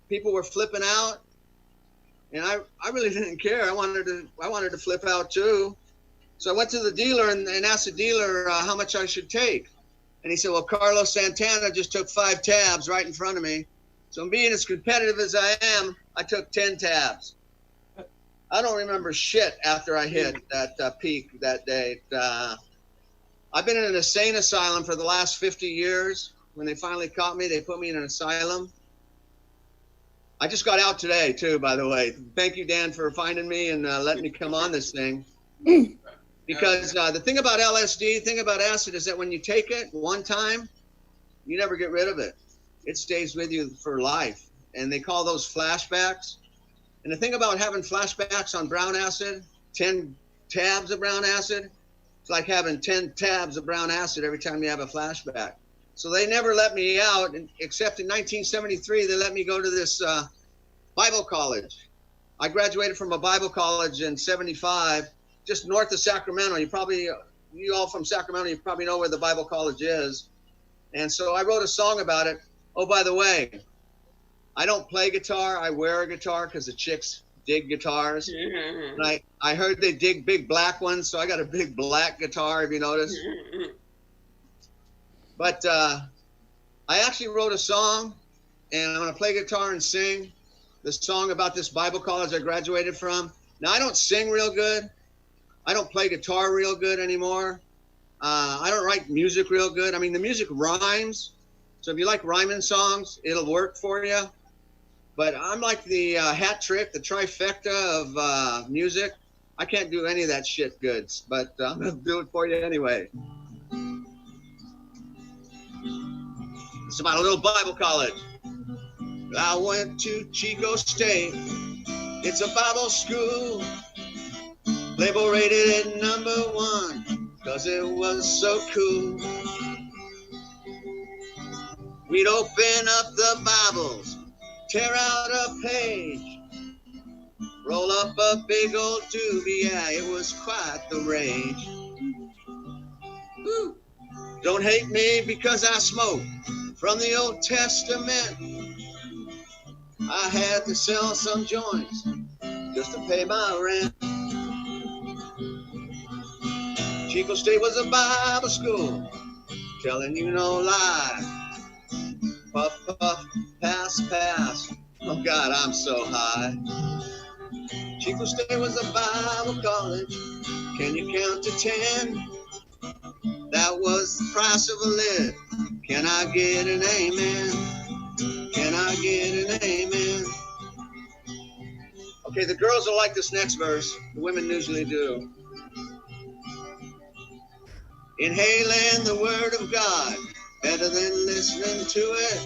People were flipping out, and I really didn't care. I wanted to flip out too. So I went to the dealer and asked the dealer how much I should take. And he said, well, Carlos Santana just took 5 tabs right in front of me. So being as competitive as I am, I took 10 tabs. I don't remember shit after I hit that peak that day. I've been in an insane asylum for the last 50 years. When they finally caught me, they put me in an asylum. I just got out today, too, by the way. Thank you, Dan, for finding me and letting me come on this thing. Because the thing about LSD, thing about acid is that when you take it one time, you never get rid of it. It stays with you for life. And they call those flashbacks. And the thing about having flashbacks on brown acid, 10 tabs of brown acid, it's like having 10 tabs of brown acid every time you have a flashback. So they never let me out, except in 1973, they let me go to this Bible college. I graduated from a Bible college in 75, just north of Sacramento. You all from Sacramento, you probably know where the Bible college is. And so I wrote a song about it. Oh, by the way, I don't play guitar. I wear a guitar because the chicks dig guitars. And I heard they dig big black ones, so I got a big black guitar, if you notice. But I actually wrote a song, and I'm going to play guitar and sing the song about this Bible college I graduated from. Now, I don't sing real good. I don't play guitar real good anymore. I don't write music real good. I mean, the music rhymes. So if you like rhyming songs, it'll work for you. But I'm like the hat trick, the trifecta of music. I can't do any of that shit good, but I'm going to do it for you anyway. It's about a little Bible college. I went to Chico State. It's a Bible school. Label rated at #1 because it was so cool. We'd open up the Bibles, tear out a page, roll up a big old doobie. Yeah, it was quite the rage. Woo. Don't hate me because I smoke from the Old Testament. I had to sell some joints just to pay my rent. Chico State was a Bible school, telling you no lie. Puff, puff, pass, pass. Oh God, I'm so high. Chico State was a Bible college. Can you count to 10? That was the price of a lid. Can I get an amen? Can I get an amen? Okay, the girls will like this next verse. The women usually do. Inhaling the word of God, better than listening to it.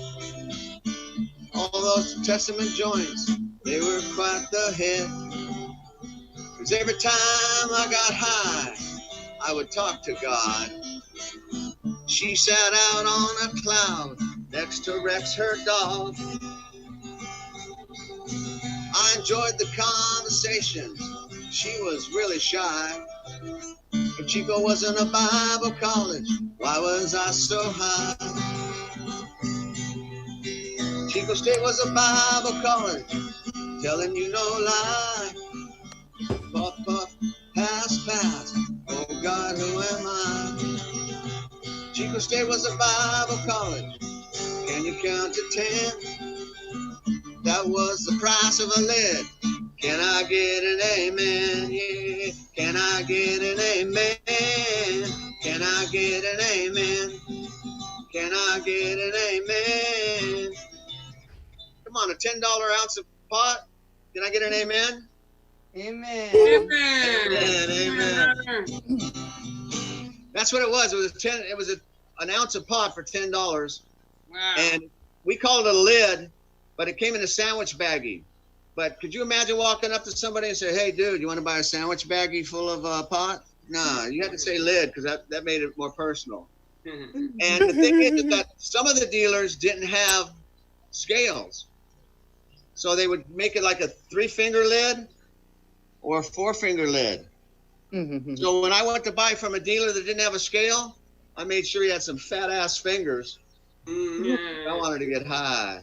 All those Testament joints, they were quite the hit. 'Cause every time I got high, I would talk to God. She sat out on a cloud next to Rex, her dog. I enjoyed the conversations. She was really shy. If Chico wasn't a Bible college, why was I so high? Chico State was a Bible college, telling you no lie. Puff, puff, pass, pass. Oh God, who am I? Chico State was a Bible college. Can you count to 10? That was the price of a lid. Can I get an amen? Yeah. Can I get an amen? Can I get an amen? Can I get an amen? Come on, a $10 ounce of pot. Can I get an amen? Amen. Amen. Amen. That's what it was. It was an ounce of pot for $10. Wow. And we called it a lid, but it came in a sandwich baggie. But could you imagine walking up to somebody and say, hey, dude, you want to buy a sandwich baggie full of pot? No, you had to say lid because that made it more personal. And the thing is that some of the dealers didn't have scales. So they would make it like a 3-finger lid or a 4-finger lid. So when I went to buy from a dealer that didn't have a scale, I made sure he had some fat-ass fingers. I wanted to get high.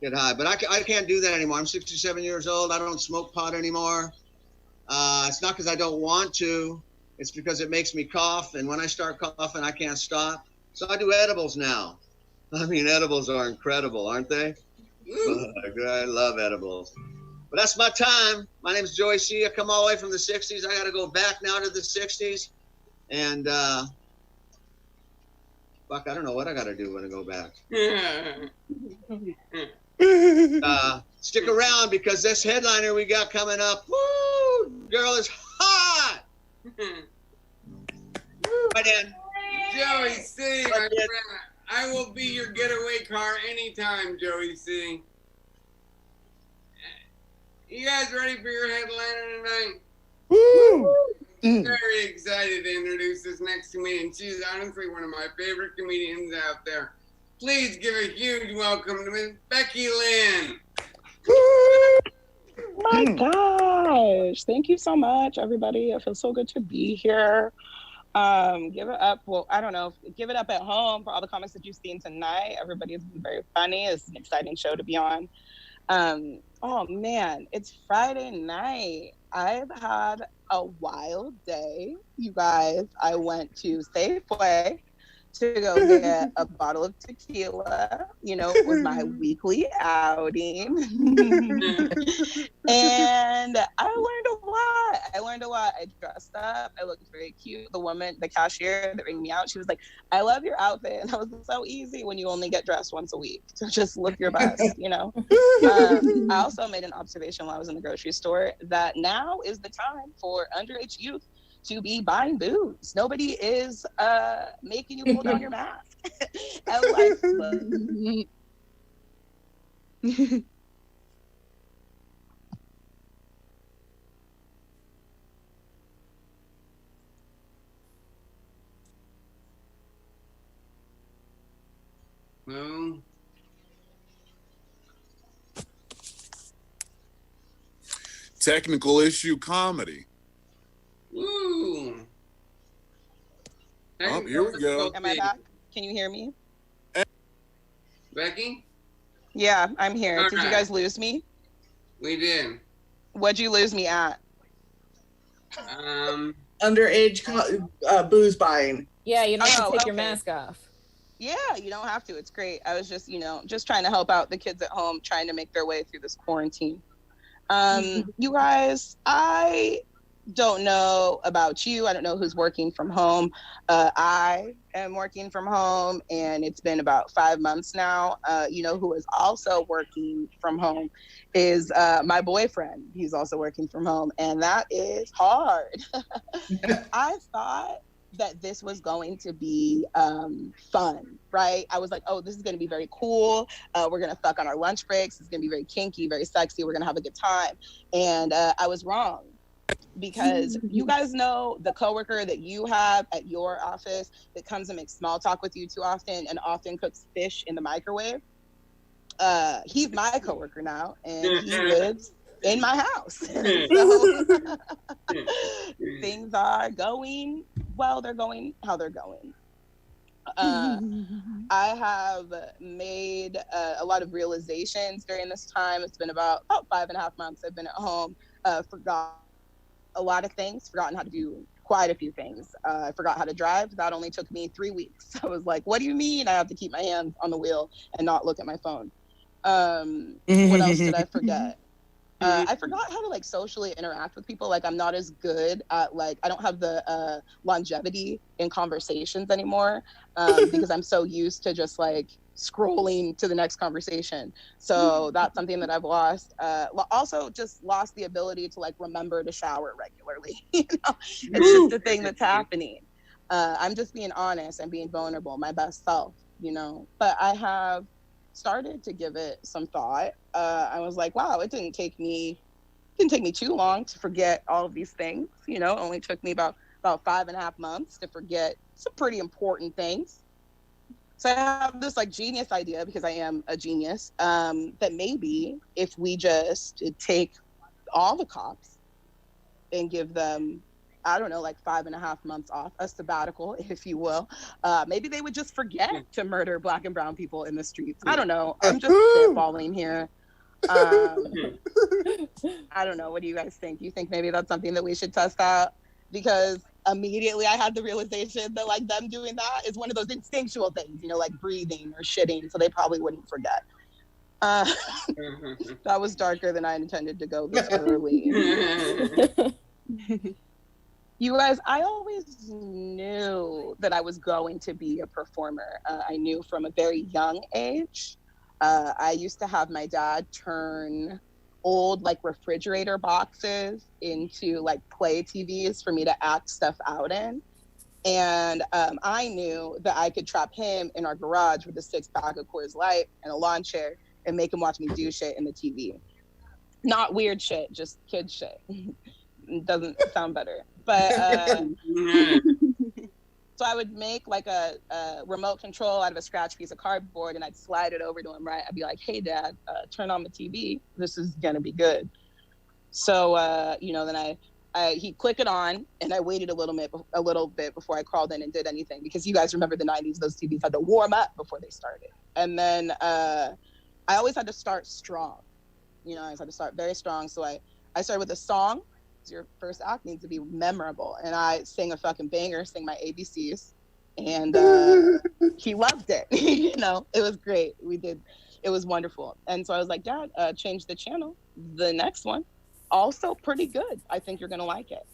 But I can't do that anymore. I'm 67 years old. I don't smoke pot anymore. It's not because I don't want to. It's because it makes me cough. And when I start coughing, I can't stop. So I do edibles now. I mean, edibles are incredible, aren't they? I love edibles. But that's my time. My name's Joey C. I come all the way from the 60s. I got to go back now to the 60s. And, fuck, I don't know what I got to do when I go back. Stick around because this headliner we got coming up, woo, girl is hot. Right in. Joey C, my friend. I will be your getaway car anytime, Joey C. You guys ready for your headliner tonight? Woo! I'm very excited to introduce this next comedian. She's honestly one of my favorite comedians out there. Please give a huge welcome to Miss Becky Lynn. My gosh. Thank you so much, everybody. It feels so good to be here. Give it up. Well, I don't know. Give it up at home for all the comics that you've seen tonight. Everybody's been very funny. It's an exciting show to be on. Oh man, it's Friday night. I've had a wild day, you guys. I went to Safeway to go get a bottle of tequila. You know, it was my weekly outing. And I learned a lot. I dressed up. I looked very cute. The woman, the cashier that rang me out, she was like, I love your outfit. And I was like, so easy when you only get dressed once a week. So just look your best, you know? I also made an observation while I was in the grocery store that now is the time for underage youth to be buying booze. Nobody is making you pull down your mask. Well, Technical issue comedy. woo. Oh, here we go. Am I back? Can you hear me? Becky? Yeah, I'm here. All Did you right. guys lose me? We did. What'd you lose me at? Underage booze buying. Yeah, you don't have to take your okay. mask off. Yeah, you don't have to. It's great. I was just, just trying to help out the kids at home, trying to make their way through this quarantine. You guys, I don't know about you. I don't know who's working from home. I am working from home, and it's been about 5 months now. Who is also working from home is my boyfriend. He's also working from home, and that is hard. I thought that this was going to be fun, right? I was like, oh, this is going to be very cool. We're going to fuck on our lunch breaks. It's going to be very kinky, very sexy. We're going to have a good time. And I was wrong, because you guys know the coworker that you have at your office that comes and makes small talk with you too often and often cooks fish in the microwave. He's my coworker now, and he lives in my house. So things are going well. They're going how they're going. I have made a lot of realizations during this time. It's been about 5.5 months I've been at home. Forgot a lot of things, forgotten how to do quite a few things. I forgot how to drive. That only took me 3 weeks. I was like, what do you mean I have to keep my hands on the wheel and not look at my phone? What else did I forget? I forgot how to socially interact with people. I'm not as good at I don't have the longevity in conversations anymore because I'm so used to just scrolling to the next conversation. So that's something that I've lost. Also just lost the ability to remember to shower regularly. It's just a thing that's happening. I'm just being honest and being vulnerable, my best self, but I have started to give it some thought. I was like, wow, it didn't take me too long to forget all of these things. It only took me about 5.5 months to forget some pretty important things. So I have this like genius idea, because I am a genius, that maybe if we just take all the cops and give them, I don't know, like 5.5 months off, a sabbatical, if you will, maybe they would just forget to murder Black and brown people in the streets. I don't know. I'm just spitballing here. I don't know. What do you guys think? Do you think maybe that's something that we should test out? Because immediately I had the realization that like them doing that is one of those instinctual things, you know, like breathing or shitting, so they probably wouldn't forget. That was darker than I intended to go this early. You guys, I always knew that I was going to be a performer. I knew from a very young age. I used to have my dad turn old like refrigerator boxes into like play TVs for me to act stuff out in. And I knew that I could trap him in our garage with a 6-pack of Coors Light and a lawn chair and make him watch me do shit in the TV. Not weird shit, just kid shit. Doesn't sound better. But so I would make like a remote control out of a scratch piece of cardboard and I'd slide it over to him, right? I'd be like, hey, Dad, turn on the TV. This is going to be good. So, you know, then he'd click it on and I waited a little bit before I crawled in and did anything because you guys remember the 90s, those TVs had to warm up before they started. And then I always had to start strong. You know, I always had to start very strong. So I started with a song. Your first act needs to be memorable. And I sang a fucking banger, sang my ABCs. And he loved it. You know, it was great. It was wonderful. And so I was like, Dad, change the channel. The next one, also pretty good. I think you're going to like it.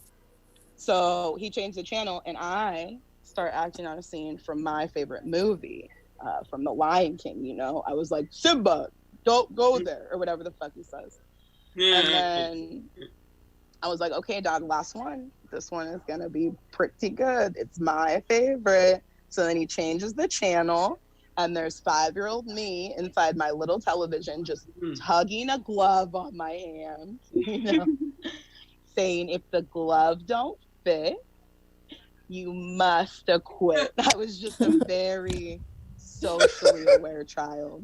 So he changed the channel and I start acting on a scene from my favorite movie, from The Lion King, you know. I was like, Simba, don't go there, or whatever the fuck he says. And then I was like, okay, Dad, last one. This one is going to be pretty good. It's my favorite. So then he changes the channel, and there's 5-year-old me inside my little television just tugging a glove on my hand, you know, saying, if the glove don't fit, you must acquit. I was just a very socially aware child.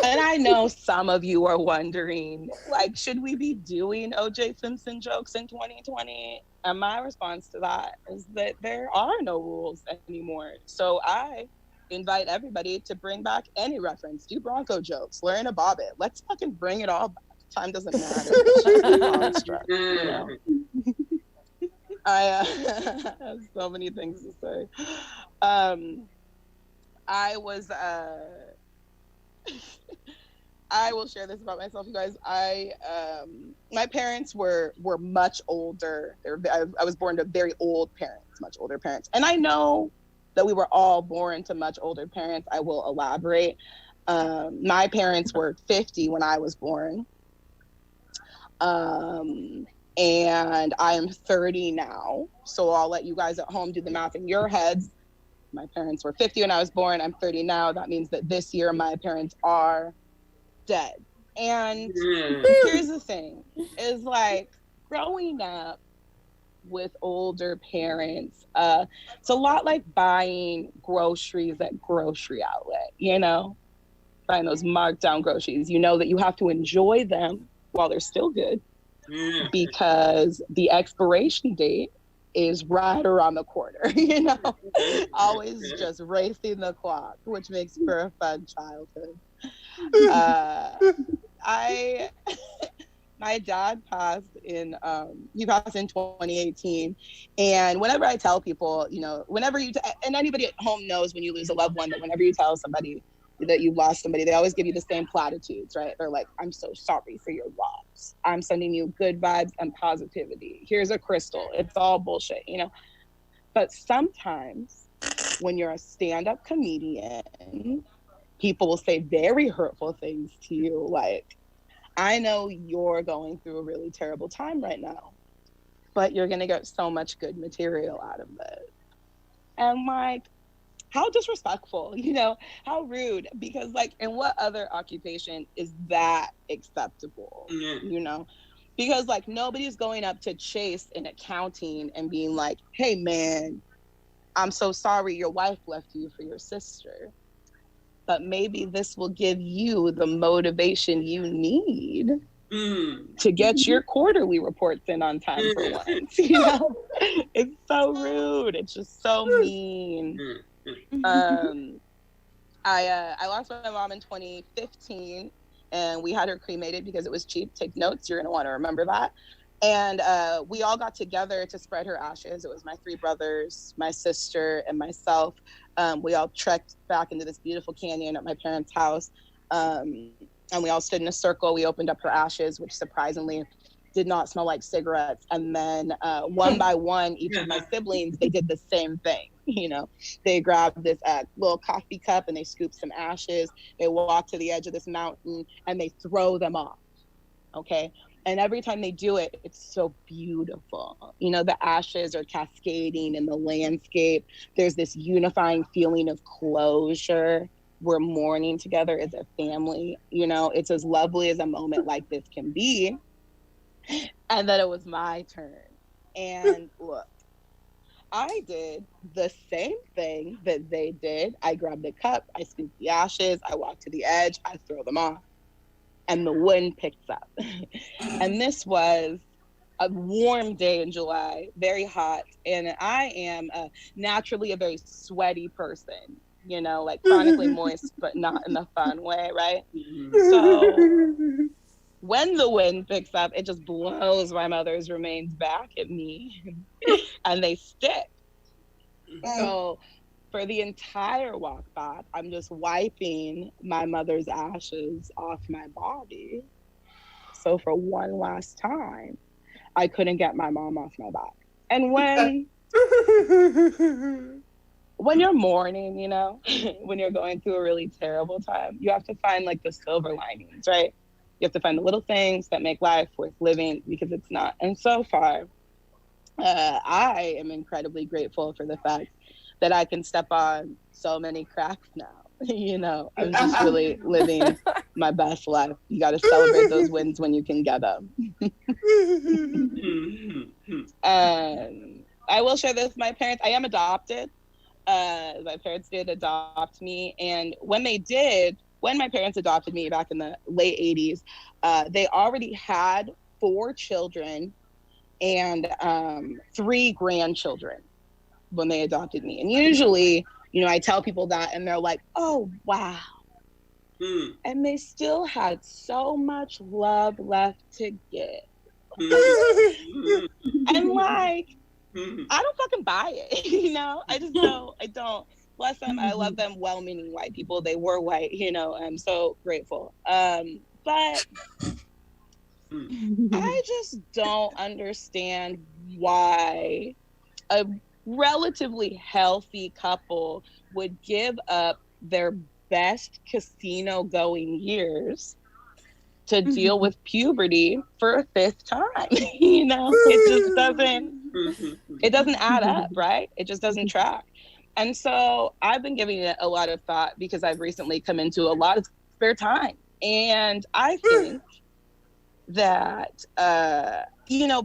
And I know some of you are wondering, like, should we be doing O.J. Simpson jokes in 2020? And my response to that is that there are no rules anymore. So I invite everybody to bring back any reference, do Bronco jokes, learn a bobbit. Let's fucking bring it all back. Time doesn't matter. It's just a construct, you know? I have so many things to say. I will share this about myself, you guys. My parents were much older. I was born to very old parents, much older parents. And I know that we were all born to much older parents. I will elaborate. My parents were 50 when I was born. And I am 30 now. So I'll let you guys at home do the math in your heads. My parents were 50 when I was born. I'm 30 now. That means that this year my parents are dead. And here's the thing, is like growing up with older parents, it's a lot like buying groceries at grocery outlet, you know, buying those marked down groceries. You know that you have to enjoy them while they're still good because the expiration date is right around the corner, you know, always just racing the clock, which makes for a fun childhood. My dad passed in 2018, and whenever I tell people, you know, and anybody at home knows when you lose a loved one, that whenever you tell somebody that you lost somebody, they always give you the same platitudes, right? They're like, I'm so sorry for your loss. I'm sending you good vibes and positivity. Here's a crystal. It's all bullshit, you know? But sometimes when you're a stand-up comedian, people will say very hurtful things to you. Like, I know you're going through a really terrible time right now, but you're going to get so much good material out of it. And like, how disrespectful, you know, how rude, because like, in what other occupation is that acceptable, you know? Because like, nobody's going up to Chase in accounting and being like, hey man, I'm so sorry your wife left you for your sister. But maybe this will give you the motivation you need to get your quarterly reports in on time for once, you know? It's so rude. It's just so mean. I lost my mom in 2015, and we had her cremated because it was cheap. Take notes. You're going to want to remember that. And we all got together to spread her ashes. It was my 3 brothers, my sister, and myself. We all trekked back into this beautiful canyon at my parents' house. And we all stood in a circle. We opened up her ashes, which surprisingly did not smell like cigarettes. And then one by one, each of my siblings, they did the same thing. They grabbed this little coffee cup and they scooped some ashes. They walk to the edge of this mountain and they throw them off. Okay. And every time they do it, it's so beautiful. The ashes are cascading in the landscape. There's this unifying feeling of closure. We're mourning together as a family. It's as lovely as a moment like this can be. And then it was my turn. And look, I did the same thing that they did. I grabbed the cup, I scooped the ashes, I walked to the edge, I throw them off. And the wind picks up. And this was a warm day in July, very hot. And I am naturally a very sweaty person, like chronically moist, but not in the fun way, right? So when the wind picks up, it just blows my mother's remains back at me and they stick. So for the entire walk back, I'm just wiping my mother's ashes off my body. So for one last time, I couldn't get my mom off my back. And when you're mourning, when you're going through a really terrible time, you have to find like the silver linings, right? You have to find the little things that make life worth living, because it's not. And so far, I am incredibly grateful for the fact that I can step on so many cracks now. I'm just really living my best life. You got to celebrate those wins when you can get them. And I will share this with my parents. I am adopted. My parents did adopt me. And when my parents adopted me back in the late 80s, they already had 4 children and 3 grandchildren when they adopted me. And usually, I tell people that and they're like, oh, wow. And they still had so much love left to give. And like, I don't fucking buy it, I just don't. I don't. Bless them. I love them, well-meaning white people. They were white, I'm so grateful. But I just don't understand why a relatively healthy couple would give up their best casino going years to deal with puberty for a 5th time. It doesn't add up, right? It just doesn't track. And so I've been giving it a lot of thought because I've recently come into a lot of spare time. And I think that,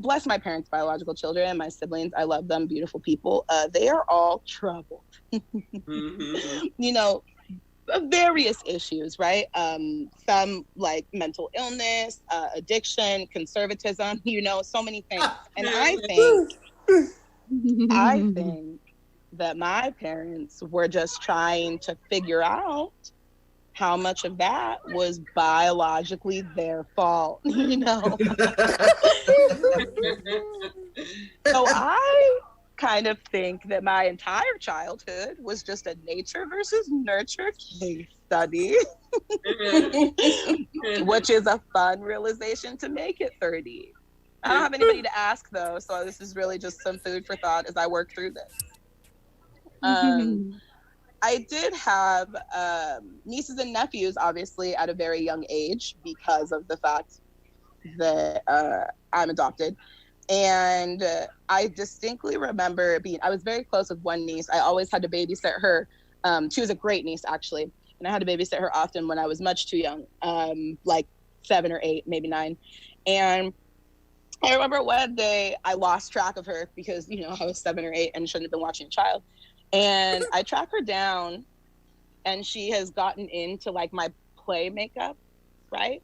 bless my parents' biological children, my siblings, I love them, beautiful people. They are all troubled. Various issues, right? Some like mental illness, addiction, conservatism, so many things. And I think that my parents were just trying to figure out how much of that was biologically their fault, So I kind of think that my entire childhood was just a nature versus nurture case study, which is a fun realization to make at 30. I don't have anybody to ask though, so this is really just some food for thought as I work through this. I did have nieces and nephews, obviously, at a very young age because of the fact that I'm adopted. And I distinctly remember I was very close with one niece. I always had to babysit her. She was a great niece, actually. And I had to babysit her often when I was much too young, like 7 or 8, maybe 9. And I remember one day I lost track of her because, I was 7 or 8 and shouldn't have been watching a child. And I track her down and she has gotten into like my play makeup, right?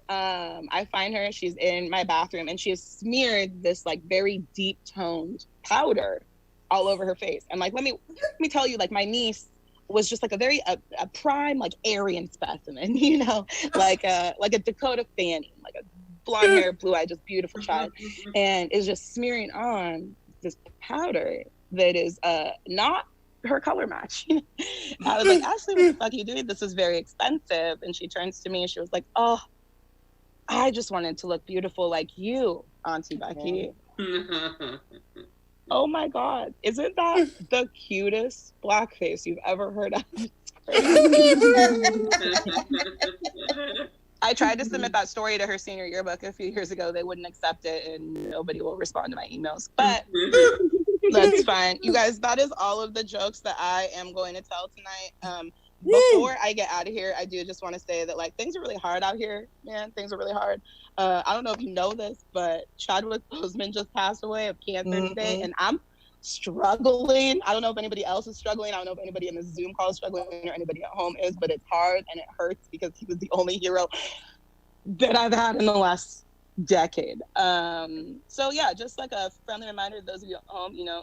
I find her, she's in my bathroom and she has smeared this like very deep toned powder all over her face. And like, let me tell you, like my niece was just like a prime, like Aryan specimen, like a Dakota Fanning, like a blonde hair, blue eye, just beautiful child, and is just smearing on this powder that is not her color match. I was like, Ashley, what the fuck are you doing? This is very expensive. And she turns to me and she was like, oh, I just wanted to look beautiful like you, Auntie Becky. Oh my God. Isn't that the cutest blackface you've ever heard of? I tried to submit that story to her senior yearbook a few years ago. They wouldn't accept it, and nobody will respond to my emails. But that's fine. You guys, that is all of the jokes that I am going to tell tonight. Before I get out of here, I do just want to say that, like, things are really hard out here, man. Things are really hard. I don't know if you know this, but Chadwick Boseman just passed away of cancer today, and I'm struggling. I don't know if anybody else is struggling. I don't know if anybody in the Zoom call is struggling or anybody at home is, but it's hard and it hurts because he was the only hero that I've had in the last decade. So yeah, just like a friendly reminder to those of you at home, you know,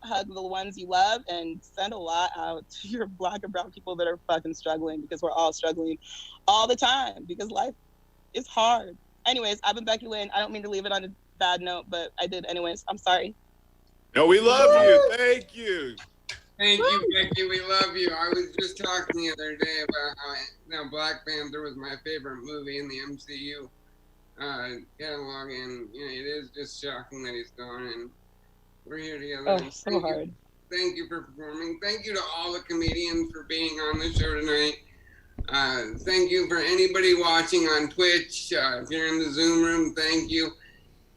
hug the ones you love and send a lot out to your Black and brown people that are fucking struggling, because we're all struggling all the time because life is hard. Anyways, I've been Becky Lynn. I don't mean to leave it on a bad note, but I did anyways. I'm sorry. No, we love you. Thank you. Thank you, Becky. We love you. I was just talking the other day about how Black Panther was my favorite movie in the MCU catalog, and you know, it is just shocking that he's gone, and we're here together. Oh, so hard. Thank you for performing. Thank you to all the comedians for being on the show tonight. Thank you for anybody watching on Twitch. If you're in the Zoom room, thank you.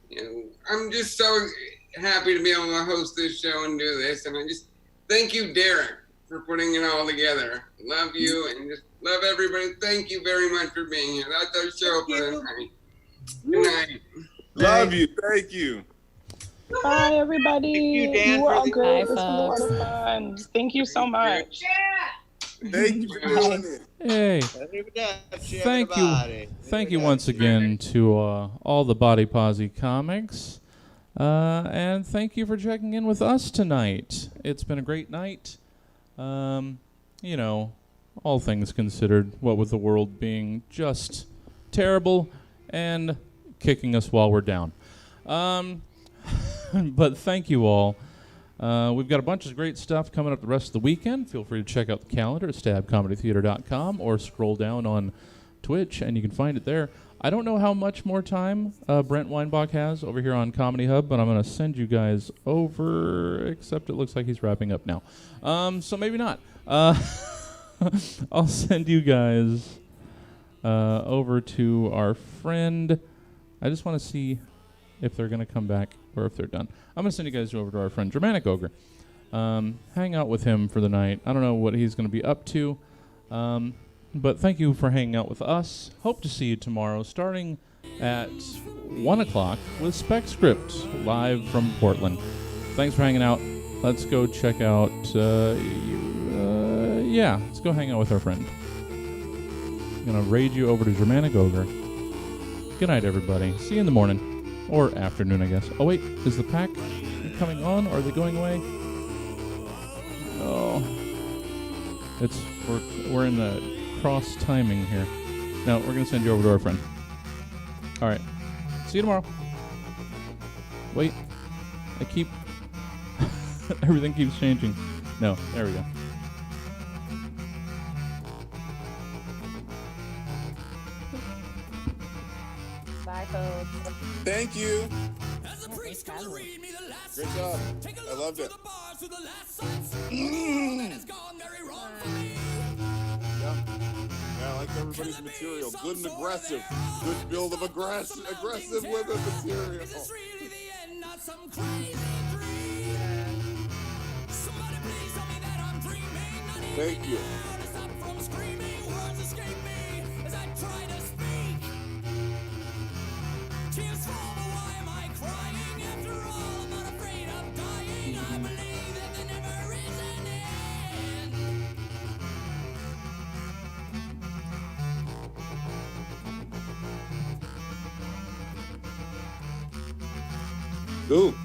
You know, I'm just so happy to be able to host this show and do this, and I just thank you, Derek, for putting it all together. Love you and just love everybody. Thank you very much for being here. That's our show for the night. Good night. Love you. Thank you. Bye, everybody. Thank you, Dan, were for all the- great. Bye, This was a lot of fun. Thank you so much. Thank you for doing it. Hey, thank you once again to all the Body Posi comics. And thank you for checking in with us tonight. It's been a great night. You know, all things considered, what with the world being just terrible and kicking us while we're down. But thank you all. We've got a bunch of great stuff coming up the rest of the weekend. Feel free to check out the calendar at stabcomedytheater.com or scroll down on Twitch, and you can find it there. I don't know how much more time Brent Weinbach has over here on Comedy Hub, but I'm going to send you guys over, except it looks like he's wrapping up now. So maybe not. I'll send you guys over to our friend. I just want to see if they're going to come back or if they're done. I'm going to send you guys over to our friend Germanic Ogre. Hang out with him for the night. I don't know what he's going to be up to. But thank you for hanging out with us. Hope to see you tomorrow, starting at 1 o'clock with Spec Script, live from Portland. Thanks for hanging out. Let's go check out, let's go hang out with our friend. I'm going to raid you over to Germanic Ogre. Good night, everybody. See you in the morning. Or afternoon, I guess. Oh, wait. Is the pack coming on? Or are they going away? Oh. We're in the cross timing here. No, we're going to send you over to our friend. All right. See you tomorrow. Wait. Everything keeps changing. No, there we go. Bye, folks. Thank you. Great job. I loved it. Yeah, I like everybody's material. Good and aggressive. Good build of aggressive women material. Thank you. Ooh.